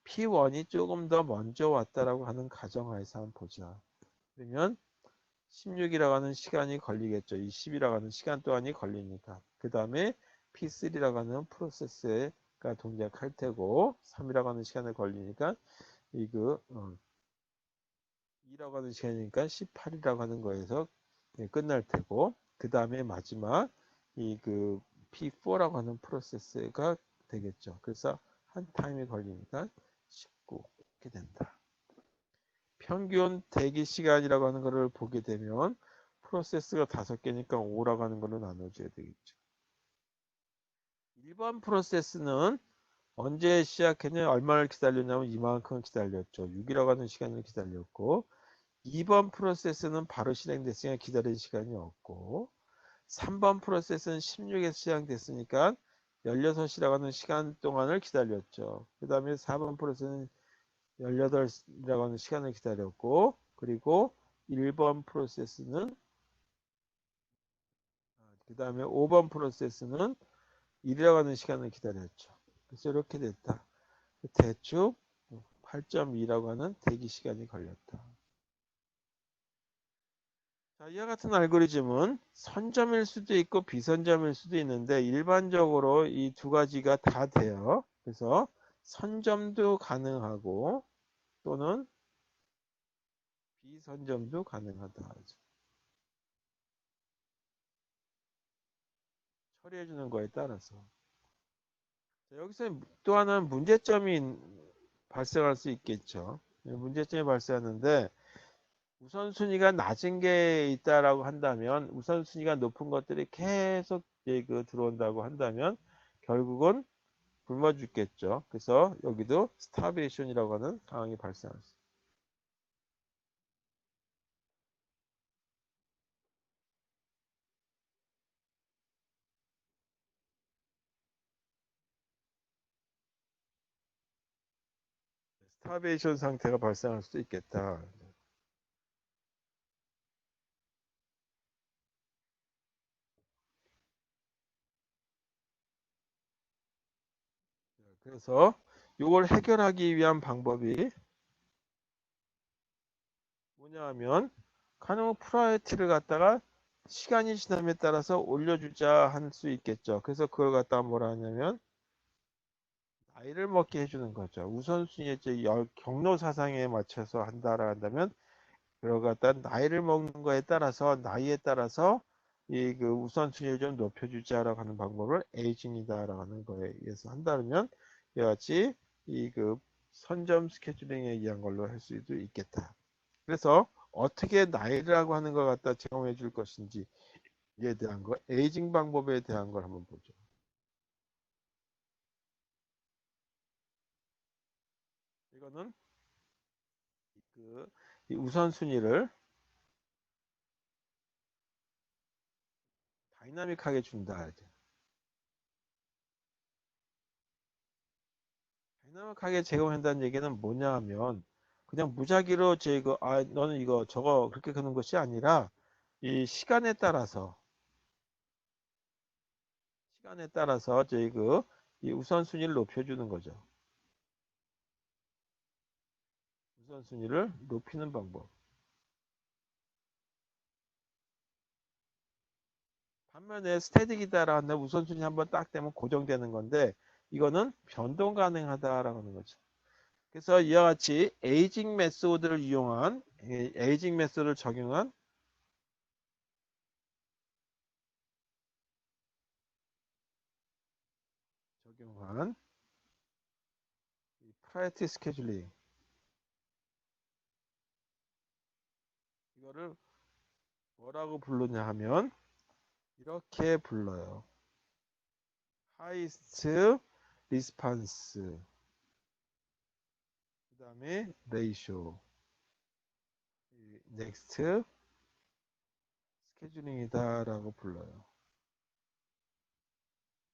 P1이 조금 더 먼저 왔다라고 하는 가정하에서 한번 보자. 그러면 16이라고 하는 시간이 걸리겠죠. 이 10이라고 하는 시간 동안이 걸리니까. 그 다음에 P3라고 하는 프로세스가 동작할 테고 3이라고 하는 시간이 걸리니까 이거 2라고 하는 시간이니까 18이라고 하는 거에서 끝날 테고 그 다음에 마지막 이 그 P4라고 하는 프로세스가 되겠죠. 그래서 한 타임이 걸리니까 19 이렇게 된다. 평균 대기 시간이라고 하는 것을 보게 되면 프로세스가 5개니까 5라고 하는 걸로 나눠줘야 되겠죠. 1번 프로세스는 언제 시작했냐 얼마를 기다렸냐면 이만큼 기다렸죠. 6이라고 하는 시간을 기다렸고 2번 프로세스는 바로 실행됐으니까 기다릴 시간이 없고 3번 프로세스는 16에서 시작됐으니까 16이라고 하는 시간 동안을 기다렸죠. 그 다음에 4번 프로세스는 18이라고 하는 시간을 기다렸고 그리고 1번 프로세스는 그 다음에 5번 프로세스는 1이라고 하는 시간을 기다렸죠. 그래서 이렇게 됐다. 대충 8.2라고 하는 대기 시간이 걸렸다. 자, 이와 같은 알고리즘은 선점일 수도 있고 비선점일 수도 있는데 일반적으로 이 두 가지가 다 돼요. 그래서 선점도 가능하고 또는 비선점도 가능하다. 처리해 주는 거에 따라서. 자, 여기서 또 하나는 문제점이 발생할 수 있겠죠. 문제점이 발생하는데 우선순위가 낮은 게 있다라고 한다면 우선순위가 높은 것들이 계속 들어온다고 한다면 결국은 굶어 죽겠죠. 그래서 여기도 스타베이션이라고 하는 상황이 발생할 수 있습니다. 스타베이션 상태가 발생할 수도 있겠다. 그래서 이걸 해결하기 위한 방법이 뭐냐 하면 카노 프라이어티를 갖다가 시간이 지남에 따라서 올려주자 할 수 있겠죠. 그래서 그걸 갖다가 뭐라 하냐면 나이를 먹게 해주는 거죠. 우선순위의 경로 사상에 맞춰서 한다라 한다면 그걸 갖다 나이를 먹는 거에 따라서 나이에 따라서 이 그 우선순위를 좀 높여주자라고 하는 방법을 에이징이다라고 하는 거에 의해서 한다면 이와 같이 이 그 선점 스케줄링에 의한 걸로 할 수도 있겠다. 그래서 어떻게 나이라고 하는 것 갖다 제공해 줄 것인지에 대한 거, 에이징 방법에 대한 걸 한번 보죠. 이거는 이 우선순위를 다이나믹하게 준다. 다이나믹하게 제공한다는 얘기는 뭐냐 하면 그냥 무작위로 너는 이거 저거 그렇게 하는 것이 아니라 이 시간에 따라서 이 우선순위를 높여주는 거죠. 우선순위를 높이는 방법. 반면에 스태틱이다라고 한다면 우선순위 한번 딱 되면 고정되는 건데 이거는 변동 가능하다라고 하는 거죠. 그래서 이와 같이 에이징 메소드를 이용한 에이징 메소드를 적용한 프라이어티 스케줄링 이거를 뭐라고 부르냐 하면 이렇게 불러요. 하이스트 리스판스 그 다음에 레이쇼 넥스트 스케줄링이다 라고 불러요.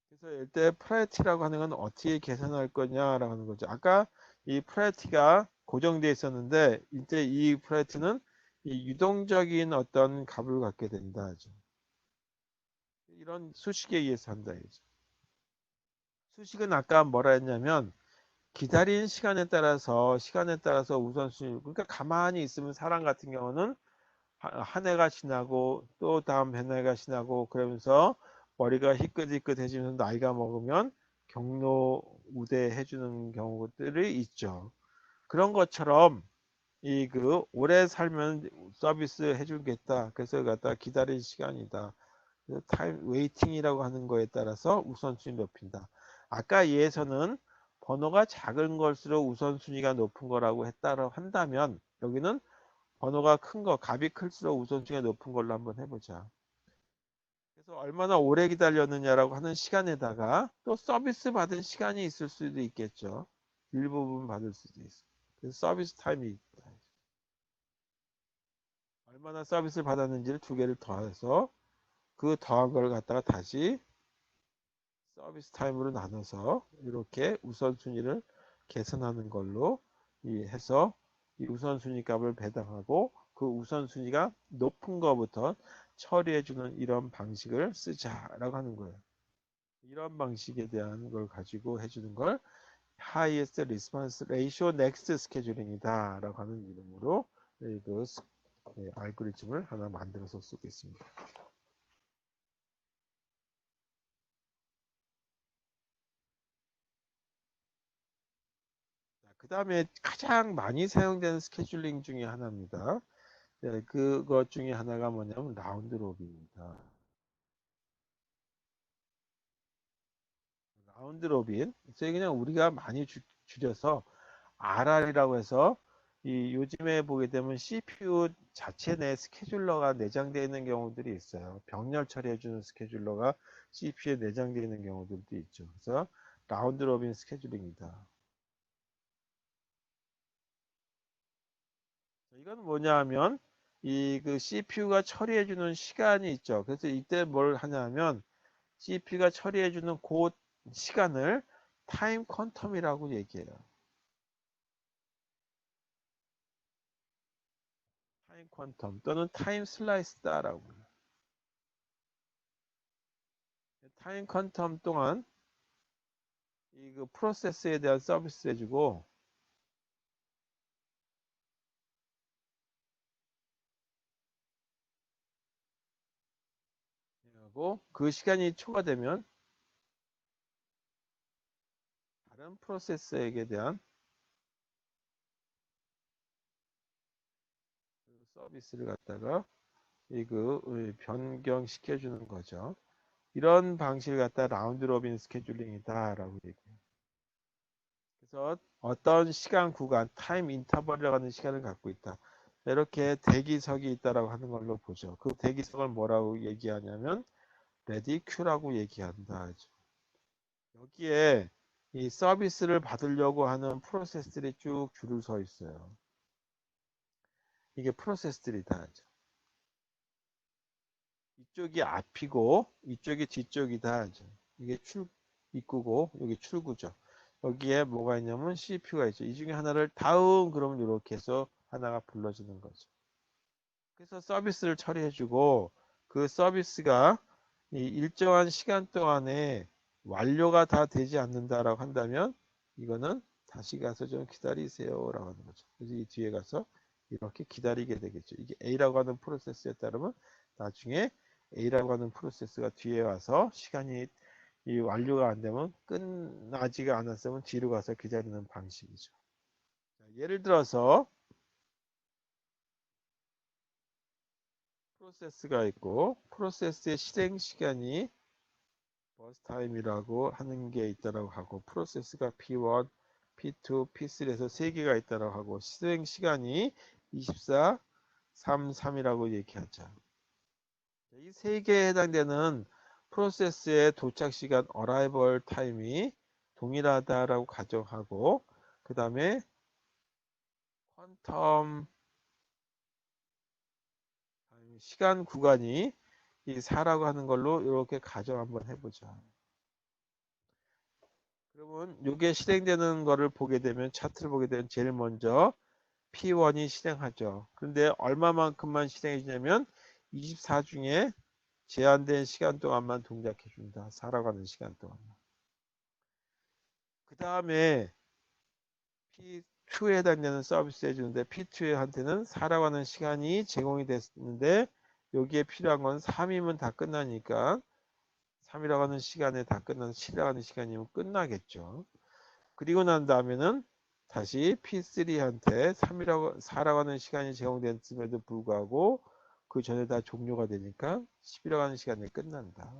그래서 이때 프라이어티라고 하는 건 어떻게 계산할 거냐라고 하는 거죠. 아까 이 프라이어티가 고정되어 있었는데 이제 이 프라이어티는 이 유동적인 어떤 값을 갖게 된다 하죠. 이런 수식에 의해서 한다 이죠. 수식은 아까 뭐라 했냐면 기다린 시간에 따라서 우선순위 그러니까 가만히 있으면 사람 같은 경우는 한 해가 지나고 또 다음 해가 지나고 그러면서 머리가 희끗희끗해지면서 나이가 먹으면 경로 우대 해주는 경우들이 있죠. 그런 것처럼 이 그 오래 살면 서비스 해주겠다. 그래서 갖다 기다릴 시간이다. 타임 웨이팅이라고 하는 거에 따라서 우선순위 높인다. 아까 예에서는 번호가 작은 걸수록 우선순위가 높은 거라고 했다고 한다면 여기는 번호가 큰 거, 값이 클수록 우선순위가 높은 걸로 한번 해보자. 그래서 얼마나 오래 기다렸느냐라고 하는 시간에다가 또 서비스 받은 시간이 있을 수도 있겠죠. 일부분 받을 수도 있어. 그래서 서비스 타임이 있다. 얼마나 서비스를 받았는지를 두 개를 더해서 그 더한 걸 갖다가 다시 서비스 타임으로 나눠서 이렇게 우선순위를 계산하는 걸로 해서 이 우선순위 값을 배당하고 그 우선순위가 높은 것부터 처리해주는 이런 방식을 쓰자라고 하는 거예요. 이런 방식에 대한 걸 가지고 해주는 걸 Highest Response Ratio Next Scheduling이다 라고 하는 이름으로 그 알고리즘을 하나 만들어서 쓰고 있습니다. 그 다음에 가장 많이 사용되는 스케줄링 중에 하나입니다. 네, 그것 중에 하나가 뭐냐면 라운드 로빈입니다. 라운드 로빈. 그래서 그냥 우리가 많이 줄여서 RR이라고 해서 이 요즘에 보게 되면 CPU 자체 내 스케줄러가 내장되어 있는 경우들이 있어요. 병렬 처리해주는 스케줄러가 CPU에 내장되어 있는 경우들도 있죠. 그래서 라운드 로빈 스케줄링이다. 이건 뭐냐 하면 이 그 CPU가 처리해주는 시간이 있죠. 그래서 이때 뭘 하냐면 CPU가 처리해주는 그 시간을 타임 퀀텀이라고 얘기해요. 타임 퀀텀 또는 타임 슬라이스다라고. 타임 퀀텀 동안 이 그 프로세스에 대한 서비스 해주고 하고 그 시간이 초과되면 다른 프로세스에게 대한 서비스를 갖다가 이거 변경시켜 주는 거죠. 이런 방식을 갖다 라운드 로빈 스케줄링이다라고 얘기해요. 그래서 어떤 시간 구간, 타임 인터벌이라고 하는 시간을 갖고 있다. 이렇게 대기석이 있다라고 하는 걸로 보죠. 그 대기석을 뭐라고 얘기하냐면 레디 큐라고 얘기한다 하죠. 여기에 이 서비스를 받으려고 하는 프로세스들이 쭉 줄을 서 있어요. 이게 프로세스들이다 하죠. 이쪽이 앞이고 이쪽이 뒤쪽이다 하죠. 이게 입구고 여기 출구죠. 여기에 뭐가 있냐면 CPU가 있죠. 이 중에 하나를 다음 그러면 이렇게 해서 하나가 불러지는 거죠. 그래서 서비스를 처리해주고 그 서비스가 이 일정한 시간 동안에 완료가 다 되지 않는다라고 한다면 이거는 다시 가서 좀 기다리세요라고 하는 거죠. 그래서 이 뒤에 가서 이렇게 기다리게 되겠죠. 이게 A라고 하는 프로세스에 따르면 나중에 A라고 하는 프로세스가 뒤에 와서 시간이 이 완료가 안 되면 끝나지가 않았으면 뒤로 가서 기다리는 방식이죠. 자, 예를 들어서 프로세스가 있고 프로세스의 실행 시간이 버스 타임이라고 하는 게 있다라고 하고 프로세스가 P1, P2, P3에서 3개가 있다라고 하고 실행 시간이 24, 3, 3이라고 얘기하죠. 이 3개에 해당되는 프로세스의 도착 시간 arrival 타임이 동일하다라고 가정하고 그 다음에 퀀텀 시간 구간이 이 4라고 하는 걸로 이렇게 가정 한번 해보자. 그러면 이게 실행되는 거를 보게 되면 차트를 보게 되면 제일 먼저 P1이 실행하죠. 그런데 얼마만큼만 실행해 주냐면 24 중에 제한된 시간 동안만 동작해 준다. 살아가는 시간 동안만. 그 다음에 P2에 해당되는 서비스 해주는데 P2한테는 살아가는 시간이 제공이 됐는데 여기에 필요한 건 3이면 다 끝나니까 3이라고 하는 시간에 다 끝나는 7이라고 하는 시간이면 끝나겠죠. 그리고 난 다음에는 다시 P3한테 4라고 하는 시간이 제공됐음에도 불구하고 그 전에 다 종료가 되니까 10이라고 하는 시간에 끝난다.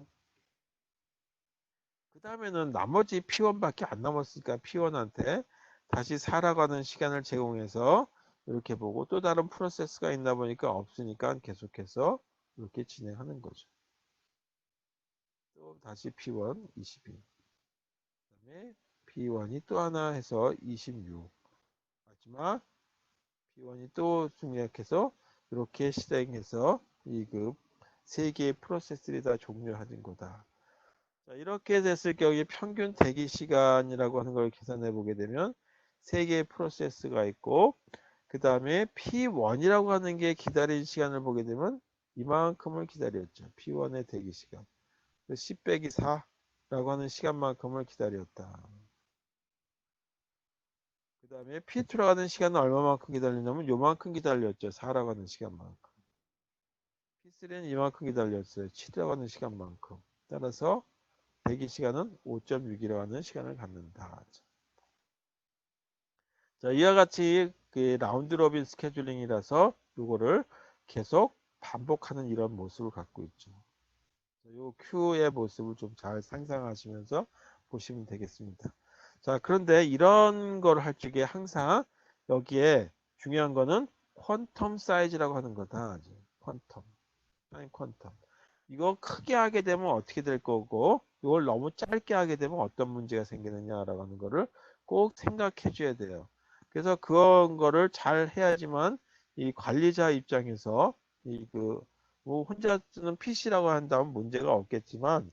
그 다음에는 나머지 P1밖에 안 남았으니까 P1한테 다시 4라고 하는 시간을 제공해서 이렇게 보고 또 다른 프로세스가 있나 보니까 없으니까 계속해서 이렇게 진행하는 거죠. 또 다시 P1 22. 그 다음에 P1이 또 하나 해서 26. 마지막 P1이 또 중략해서 이렇게 실행해서 이급 세 개의 프로세스들이 다 종료하는 거다. 자, 이렇게 됐을 경우에 평균 대기 시간이라고 하는 걸 계산해 보게 되면 세 개의 프로세스가 있고 그 다음에 P1이라고 하는 게 기다린 시간을 보게 되면 이만큼을 기다렸죠. P1의 대기 시간. 10 빼기 4라고 하는 시간만큼을 기다렸다. 그 다음에 P2라고 하는 시간은 얼마만큼 기다리냐면 요만큼 기다렸죠. 4라고 하는 시간만큼. P3는 이만큼 기다렸어요. 7이라고 하는 시간만큼. 따라서 대기 시간은 5.6이라고 하는 시간을 갖는다. 자, 이와 같이 그 라운드 로빈 스케줄링이라서 이거를 계속 반복하는 이런 모습을 갖고 있죠. 이 Q의 모습을 좀 잘 상상하시면서 보시면 되겠습니다. 자, 그런데 이런 걸 할 적에 항상 여기에 중요한 거는 퀀텀 사이즈라고 하는 거다. 퀀텀. 타임 퀀텀. 이거 크게 하게 되면 어떻게 될 거고 이걸 너무 짧게 하게 되면 어떤 문제가 생기느냐라고 하는 거를 꼭 생각해 줘야 돼요. 그래서 그런 거를 잘 해야지만 이 관리자 입장에서 뭐 혼자 쓰는 PC라고 한다면 문제가 없겠지만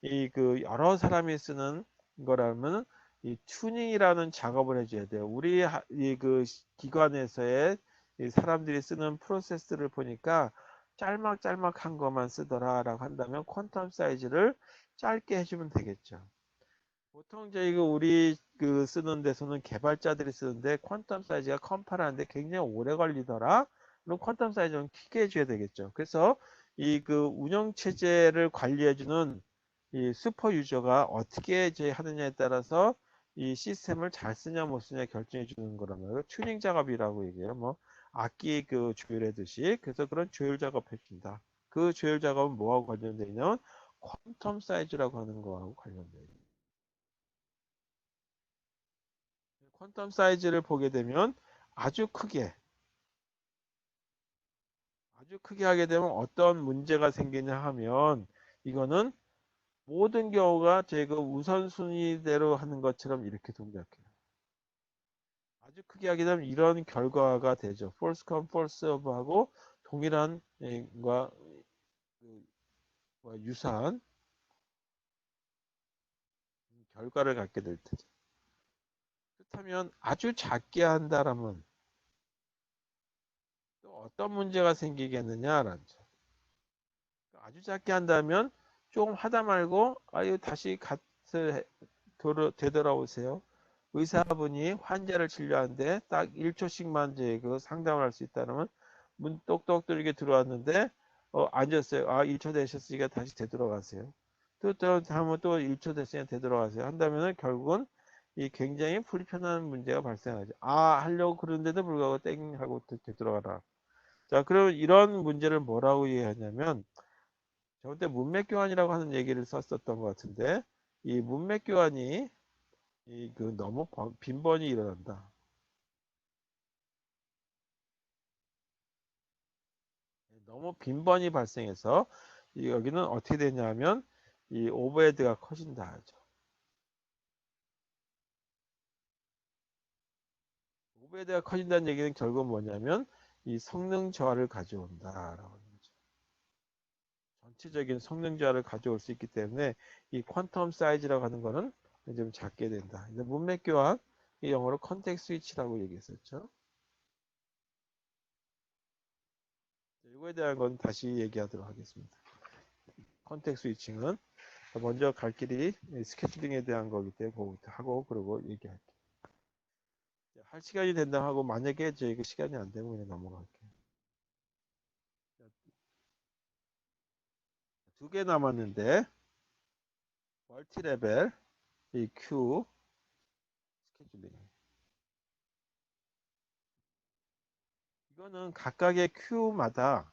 이 여러 사람이 쓰는 거라면 이 튜닝이라는 작업을 해줘야 돼요. 우리 이 기관에서의 이 사람들이 쓰는 프로세스를 보니까 짤막짤막한 것만 쓰더라라고 한다면 퀀텀 사이즈를 짧게 해주면 되겠죠. 보통 저희가 우리 쓰는 데서는 개발자들이 쓰는데 퀀텀 사이즈가 컴파일하는데 굉장히 오래 걸리더라. 그럼 퀀텀 사이즈는 크게 해줘야 되겠죠. 그래서 이 운영 체제를 관리해주는 이 슈퍼 유저가 어떻게 이제 하느냐에 따라서 이 시스템을 잘 쓰냐 못 쓰냐 결정해 주는 거라면 튜닝 작업이라고 얘기해요. 뭐 악기 조율하듯이. 그래서 그런 조율 작업 해준다. 그 조율 작업은 뭐하고 관련되어 있냐면 퀀텀 사이즈라고 하는 거하고 관련되어 있어요. 퀀텀 사이즈를 보게 되면 아주 크게 하게 되면 어떤 문제가 생기냐 하면 이거는 모든 경우가 제가 우선순위대로 하는 것처럼 이렇게 동작해요. 아주 크게 하게 되면 이런 결과가 되죠. false come false ha고 동일한 유사한 결과를 갖게 될 테죠. 그렇다면 아주 작게 한다라면 또 어떤 문제가 생기겠느냐라는 점. 아주 작게 한다면 조금 하다 말고 아유 다시 되돌아오세요. 의사분이 환자를 진료하는데 딱 1초씩만 이제 상담을 할 수 있다면 문 똑똑 들게 들어왔는데 앉았어요. 1초 되셨으니까 다시 되돌아가세요. 또 다음은 또 1초 됐으니까 되돌아가세요. 한다면은 결국은 이 굉장히 불편한 문제가 발생하죠. 하려고 그러는데도 불구하고 땡 하고 또 되돌아가라. 자, 그럼 이런 문제를 뭐라고 이해하냐면 저때 문맥 교환이라고 하는 얘기를 썼었던 것 같은데 이 문맥 교환이 너무 빈번히 일어난다. 너무 빈번히 발생해서 여기는 어떻게 되냐면 이 오버헤드가 커진다 하죠. 오버헤드가 커진다는 얘기는 결국 뭐냐면 이 성능 저하를 가져온다라고 하는 거죠. 전체적인 성능 저하를 가져올 수 있기 때문에 이 퀀텀 사이즈라고 하는 거는 좀 작게 된다. 문맥 교환, 이 영어로 컨텍스트 스위치라고 얘기했었죠. 이거에 대한 건 다시 얘기하도록 하겠습니다. 컨텍스트 스위칭은 먼저 갈 길이 스케줄링에 대한 거기 때문에 그거부터 하고 그러고 얘기할게요. 할 시간이 된다 하고 만약에 저희가 시간이 안 되면 그냥 넘어갈게요. 두 개 남았는데 멀티 레벨 이 큐 스케줄링. 이거는 각각의 큐마다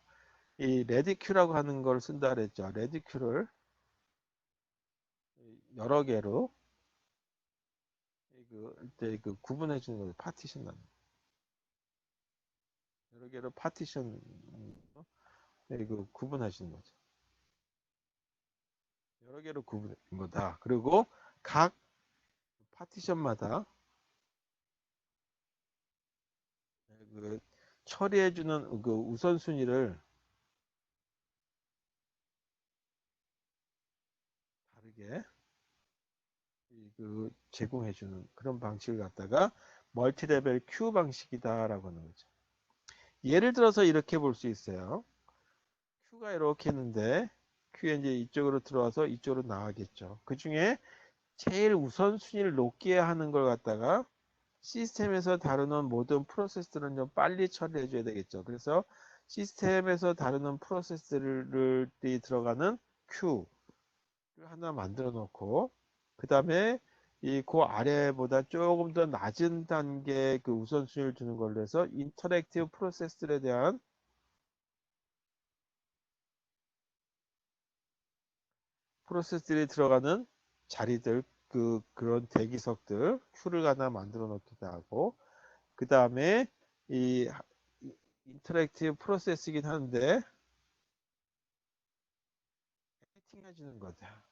이 레디 큐라고 하는 걸 쓴다 그랬죠. 레디 큐를 여러 개로 구분해 주는 거죠. 파티션 나는. 여러 개로 파티션 구분하시는 거죠. 여러 개로 구분한 거다. 그리고 각 파티션마다 처리해주는 우선순위를 다르게 제공해주는 그런 방식을 갖다가 멀티레벨 큐 방식이다라고 하는 거죠. 예를 들어서 이렇게 볼 수 있어요. 큐가 이렇게 했는데 큐에 이제 이쪽으로 들어와서 이쪽으로 나가겠죠. 그 중에 제일 우선순위를 높게 하는 걸 갖다가 시스템에서 다루는 모든 프로세스들은 좀 빨리 처리해 줘야 되겠죠. 그래서 시스템에서 다루는 프로세스를 들어가는 큐를 하나 만들어 놓고 그 다음에 그 아래보다 조금 더 낮은 단계 우선순위를 주는 걸로 해서 인터랙티브 프로세스들에 대한 프로세스들이 들어가는 자리들 그런 대기석들 큐를 하나 만들어 놓기도 하고 그 다음에 이 인터랙티브 프로세스이긴 한데 세팅해 주는 거다.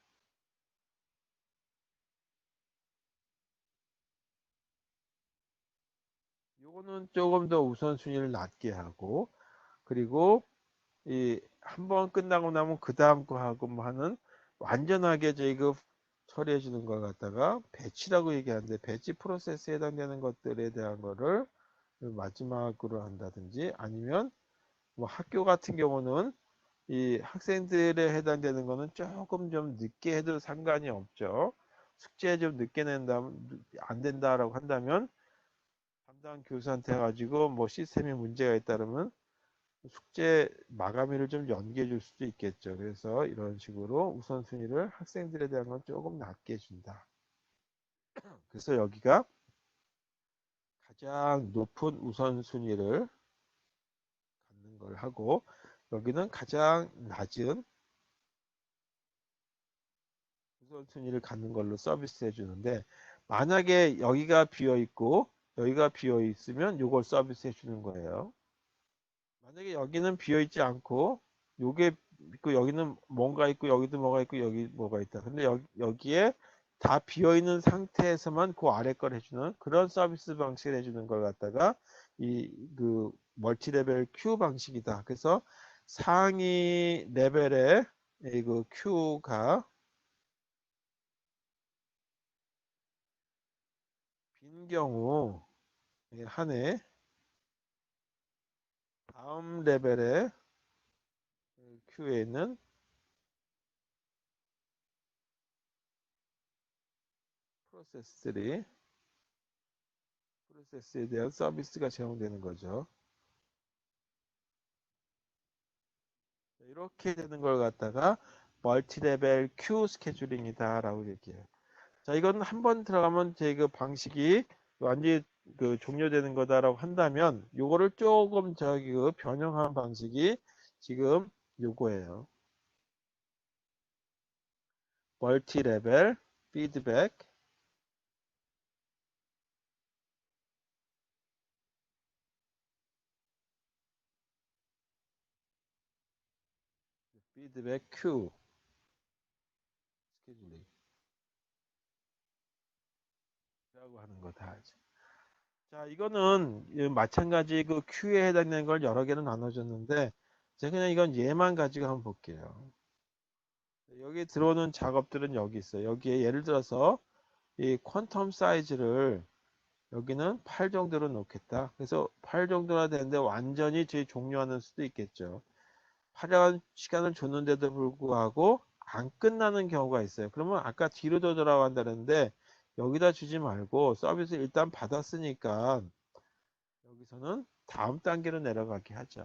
요거는 조금 더 우선순위를 낮게 하고 그리고 이 한 번 끝나고 나면 그 다음 거 하고 뭐 하는 완전하게 저희가 처리해 주는 걸 갖다가 배치라고 얘기하는데 배치 프로세스에 해당되는 것들에 대한 거를 마지막으로 한다든지 아니면 뭐 학교 같은 경우는 이 학생들에 해당되는 거는 조금 좀 늦게 해도 상관이 없죠. 숙제 좀 늦게 낸다면 안 된다라고 한다면 담당 교수한테 해가지고 뭐 시스템에 문제가 있다면 숙제 마감일을 좀 연기해 줄 수도 있겠죠. 그래서 이런 식으로 우선순위를 학생들에 대한 건 조금 낮게 준다. 그래서 여기가 가장 높은 우선순위를 갖는 걸 하고 여기는 가장 낮은 우선순위를 갖는 걸로 서비스 해주는데 만약에 여기가 비어 있고 여기가 비어 있으면 이걸 서비스 해주는 거예요. 만약에 여기는 비어 있지 않고 요게 있고 여기는 뭔가 있고 여기도 뭐가 있고 여기 뭐가 있다. 근데 여기에 다 비어 있는 상태에서만 그 아래 걸 해주는 그런 서비스 방식을 해주는 걸 갖다가 이 멀티 레벨 큐 방식이다. 그래서 상위 레벨의 큐가 빈 경우 한해 다음 레벨의 큐에 있는 프로세스들이 프로세스에 대한 서비스가 제공되는 거죠. 이렇게 되는 걸 갖다가 멀티 레벨 큐 스케줄링이다라고 얘기해요. 자, 이건 한번 들어가면 제 그 방식이 완전히 그 종료되는 거다라고 한다면 요거를 조금 저기 그 변형한 방식이 지금 요거예요. 멀티 레벨 피드백 큐 스케줄링이라고 하는 거다. 자, 이거는 마찬가지 그 큐에 해당되는 걸 여러 개로 나눠줬는데 제가 그냥 이건 얘만 가지고 한번 볼게요. 여기 들어오는 작업들은 여기 있어요. 여기에 예를 들어서 이 퀀텀 사이즈를 여기는 8 정도로 놓겠다. 그래서 8 정도나 되는데 완전히 저희 종료하는 수도 있겠죠. 화려한 시간을 줬는데도 불구하고 안 끝나는 경우가 있어요. 그러면 아까 뒤로 더 돌아간다는데 여기다 주지 말고 서비스 일단 받았으니까 여기서는 다음 단계로 내려가게 하죠.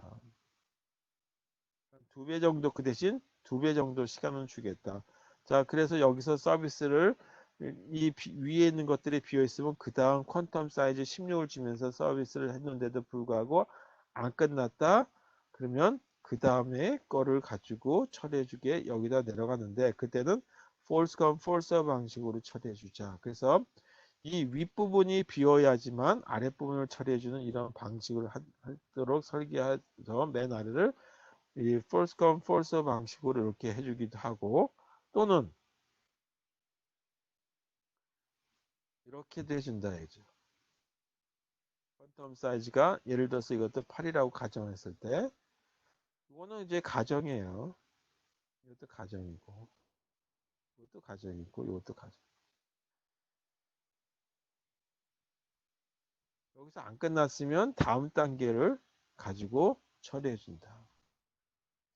2배 정도 그 대신 2배 정도 시간을 주겠다. 자, 그래서 여기서 서비스를 위에 있는 것들이 비어 있으면 그 다음 퀀텀 사이즈 16을 주면서 서비스를 했는데도 불구하고 안 끝났다. 그러면 그 다음에 거를 가지고 처리해 주게 여기다 내려가는데 그때는 false come false 방식으로 처리해 주자. 그래서 이 윗부분이 비어야지만 아랫부분을 처리해주는 이런 방식을 하도록 설계해서 맨 아래를 이 false come false 방식으로 이렇게 해주기도 하고 또는 이렇게도 해준다 해죠. 퀀텀 사이즈가 예를 들어서 이것도 8이라고 가정했을 때 이거는 이제 가정이에요. 이것도 가정이고 이것도 가정이고 이것도 가정. 여기서 안 끝났으면 다음 단계를 가지고 처리해 준다.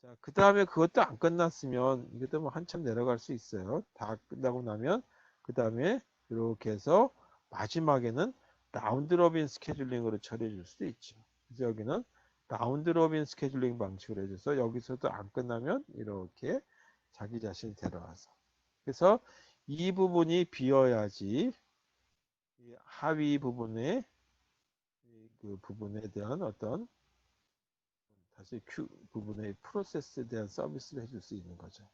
자, 그 다음에 그것도 안 끝났으면 이것도 뭐 한참 내려갈 수 있어요. 다 끝나고 나면 그 다음에 이렇게 해서 마지막에는 라운드 로빈 스케줄링으로 처리해 줄 수도 있죠. 그래서 여기는 라운드 로빈 스케줄링 방식으로 해줘서 여기서도 안 끝나면 이렇게 자기 자신이 데려와서 그래서 이 부분이 비어야지 하위 부분에 그 부분에 대한 어떤 다시 큐 부분의 프로세스에 대한 서비스를 해줄 수 있는 거죠.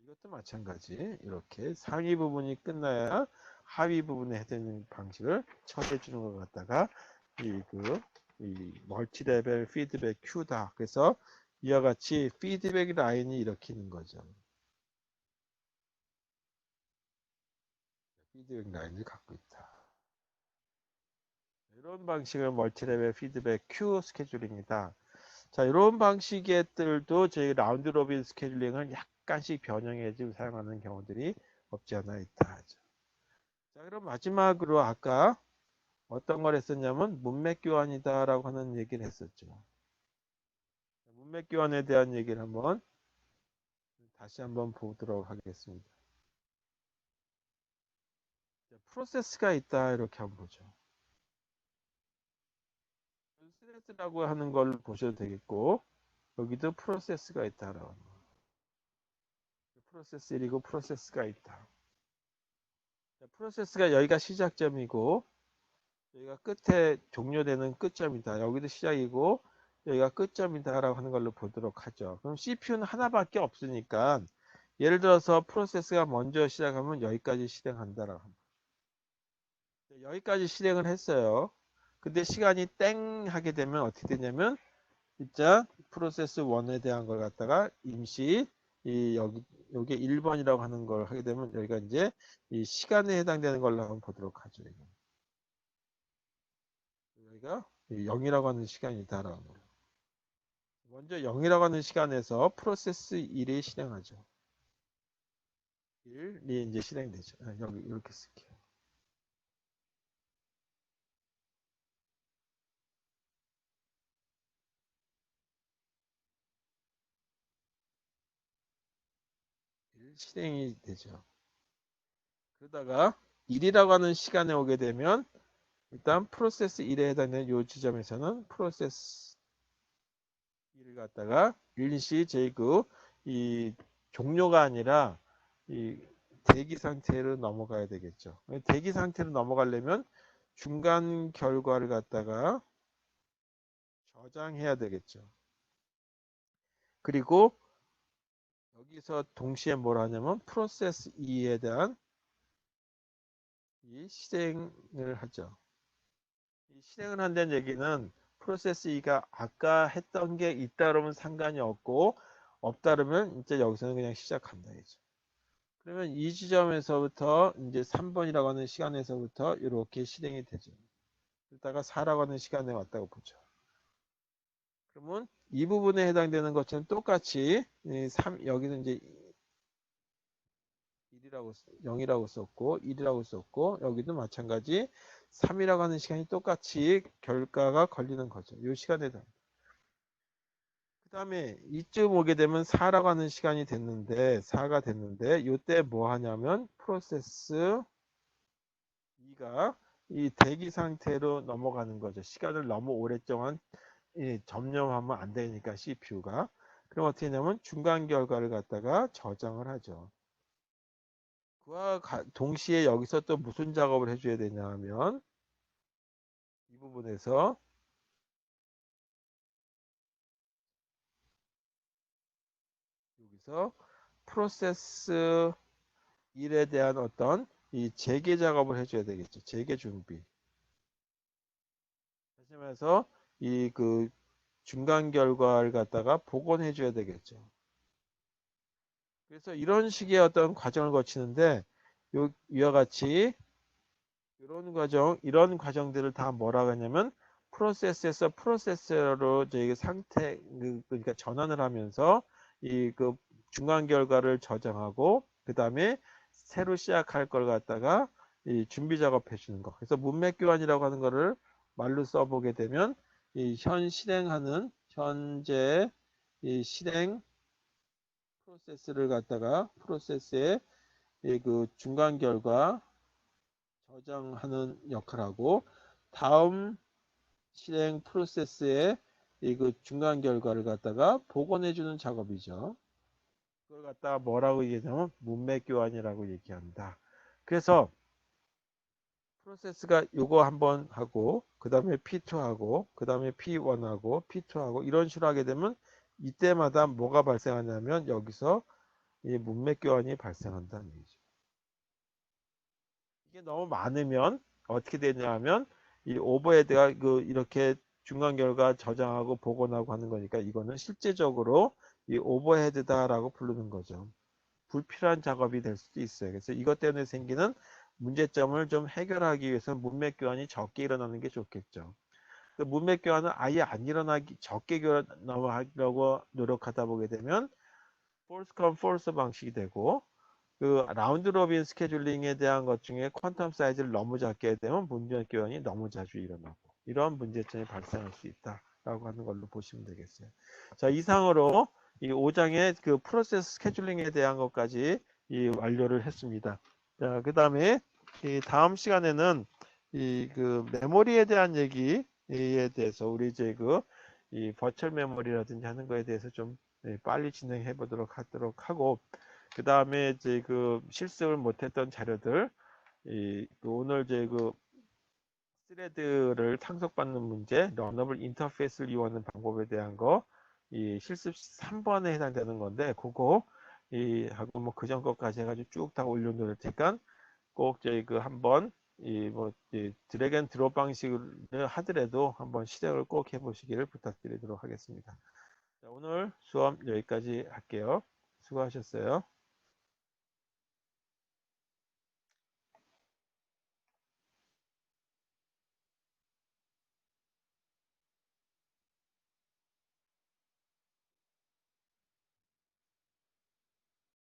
이것도 마찬가지 이렇게 상위 부분이 끝나야 하위 부분에 해당되는 방식을 처리해 주는 것 같다가 이 멀티 레벨 피드백 큐다. 그래서 이와 같이 피드백 라인이 이렇게 있는 거죠. 피드백 라인을 갖고 있다. 이런 방식을 멀티 레벨 피드백 큐 스케줄링이다. 자, 이런 방식의 들도 저희 라운드 로빈 스케줄링을 약간씩 변형해 주 사용하는 경우들이 없지 않아 있다 하죠. 자, 그럼 마지막으로 아까 어떤 걸 했었냐면 문맥 교환이다라고 하는 얘기를 했었죠. 문맥 교환에 대한 얘기를 다시 한번 보도록 하겠습니다. 프로세스가 있다 이렇게 한번 보죠. 스레드라고 하는 걸 보셔도 되겠고 여기도 프로세스가 있다라고 하는 거. 프로세스 1이고 프로세스가 있다. 프로세스가 여기가 시작점이고 여기가 끝에 종료되는 끝점이다. 여기도 시작이고 여기가 끝점이다라고 하는 걸로 보도록 하죠. 그럼 CPU는 하나밖에 없으니까 예를 들어서 프로세스가 먼저 시작하면 여기까지 실행한다라고 합니다. 여기까지 실행을 했어요. 근데 시간이 땡 하게 되면 어떻게 되냐면 진짜 프로세스 1에 대한 걸 갖다가 임시 여기 1번이라고 하는 걸 하게 되면 여기가 이제 이 시간에 해당되는 걸로 한번 보도록 하죠. 여기가 0이라고 하는 시간이다라는 거예요. 먼저 0이라고 하는 시간에서 프로세스 1이 실행하죠. 1이 이제 실행되죠. 여기 이렇게 쓸게요. 실행이 되죠. 그러다가 1이라고 하는 시간에 오게 되면 일단 프로세스 1에 해당되는 이 지점에서는 프로세스 1을 갖다가 일시 이 종료가 아니라 이 대기 상태로 넘어가야 되겠죠. 대기 상태로 넘어가려면 중간 결과를 갖다가 저장해야 되겠죠. 그리고 여기서 동시에 뭘 하냐면 프로세스 2에 대한 이 실행을 하죠. 이 실행을 한다는 얘기는 프로세스 2가 아까 했던 게 있다 그러면 상관이 없고 없다 그러면 이제 여기서는 그냥 시작한다 이죠. 그러면 이 지점에서부터 이제 3번이라고 하는 시간에서부터 이렇게 실행이 되죠. 그러다가 4라고 하는 시간에 왔다고 보죠. 그러면 이 부분에 해당되는 것처럼 똑같이 3, 여기는 이제 1이라고 0이라고 썼고 1이라고 썼고 여기도 마찬가지 3이라고 하는 시간이 똑같이 결과가 걸리는 거죠. 이 시간에 다. 그 다음에 이쯤 오게 되면 4라고 하는 시간이 됐는데 4가 됐는데 이때 뭐 하냐면 프로세스 2가 이 대기 상태로 넘어가는 거죠. 시간을 너무 오랫동안 점령하면 안 되니까 CPU가. 그럼 어떻게 하냐면 중간 결과를 갖다가 저장을 하죠. 그와 동시에 여기서 또 무슨 작업을 해줘야 되냐 하면 이 부분에서 여기서 프로세스 1에 대한 어떤 이 재개 작업을 해줘야 되겠죠. 재개 준비. 다시 말해서 이 그 중간 결과를 갖다가 복원해 줘야 되겠죠. 그래서 이런 식의 어떤 과정을 거치는데 이와 같이 이런 과정들을 다 뭐라고 하냐면 프로세스에서 프로세서로 저희 상태 그러니까 전환을 하면서 이 그 중간 결과를 저장하고 그 다음에 새로 시작할 걸 갖다가 이 준비 작업해 주는 거. 그래서 문맥 교환이라고 하는 거를 말로 써보게 되면 이 현재 이 실행 프로세스를 갖다가 프로세스의 이 그 중간 결과 저장하는 역할하고 다음 실행 프로세스의 이 그 중간 결과를 갖다가 복원해 주는 작업이죠. 그걸 갖다가 뭐라고 얘기하냐면 문맥 교환이라고 얘기한다. 그래서 프로세스가 요거 한번 하고 그 다음에 P2 하고 그 다음에 P1 하고 P2 하고 이런 식으로 하게 되면 이때마다 뭐가 발생하냐면 여기서 이 문맥 교환이 발생한다는 얘기죠. 이게 너무 많으면 어떻게 되냐 하면 이 오버헤드가 그 이렇게 중간 결과 저장하고 복원하고 하는 거니까 이거는 실제적으로 이 오버헤드다라고 부르는 거죠. 불필요한 작업이 될 수도 있어요. 그래서 이것 때문에 생기는 문제점을 좀 해결하기 위해서 문맥 교환이 적게 일어나는 게 좋겠죠. 문맥 교환은 아예 안 일어나기 적게 일어나려고 노력하다 보게 되면 false come false 방식이 되고 그 라운드 로빈 스케줄링에 대한 것 중에 퀀텀 사이즈를 너무 작게 되면 문맥 교환이 너무 자주 일어나고 이런 문제점이 발생할 수 있다라고 하는 걸로 보시면 되겠어요. 자, 이상으로 이 5장의 그 프로세스 스케줄링에 대한 것까지 완료를 했습니다. 자, 그 다음에 이 다음 시간에는 이 그 메모리에 대한 얘기에 대해서 우리 이제 이 버추얼 메모리라든지 하는 거에 대해서 좀 빨리 진행해 보도록 하고 그 다음에 이제 그 실습을 못했던 자료들 오늘 이제 그 스레드를 탕속받는 문제, 러너블 인터페이스를 이용하는 방법에 대한 거, 이 실습 3번에 해당되는 건데, 그거 하고 뭐 그전 것까지 해가지고 쭉 다 올려놓을 테니까 꼭 저희 그 한번 드래그 앤 드롭 방식을 하더라도 한번 실행을 꼭 해보시기를 부탁드리도록 하겠습니다. 자, 오늘 수업 여기까지 할게요. 수고하셨어요.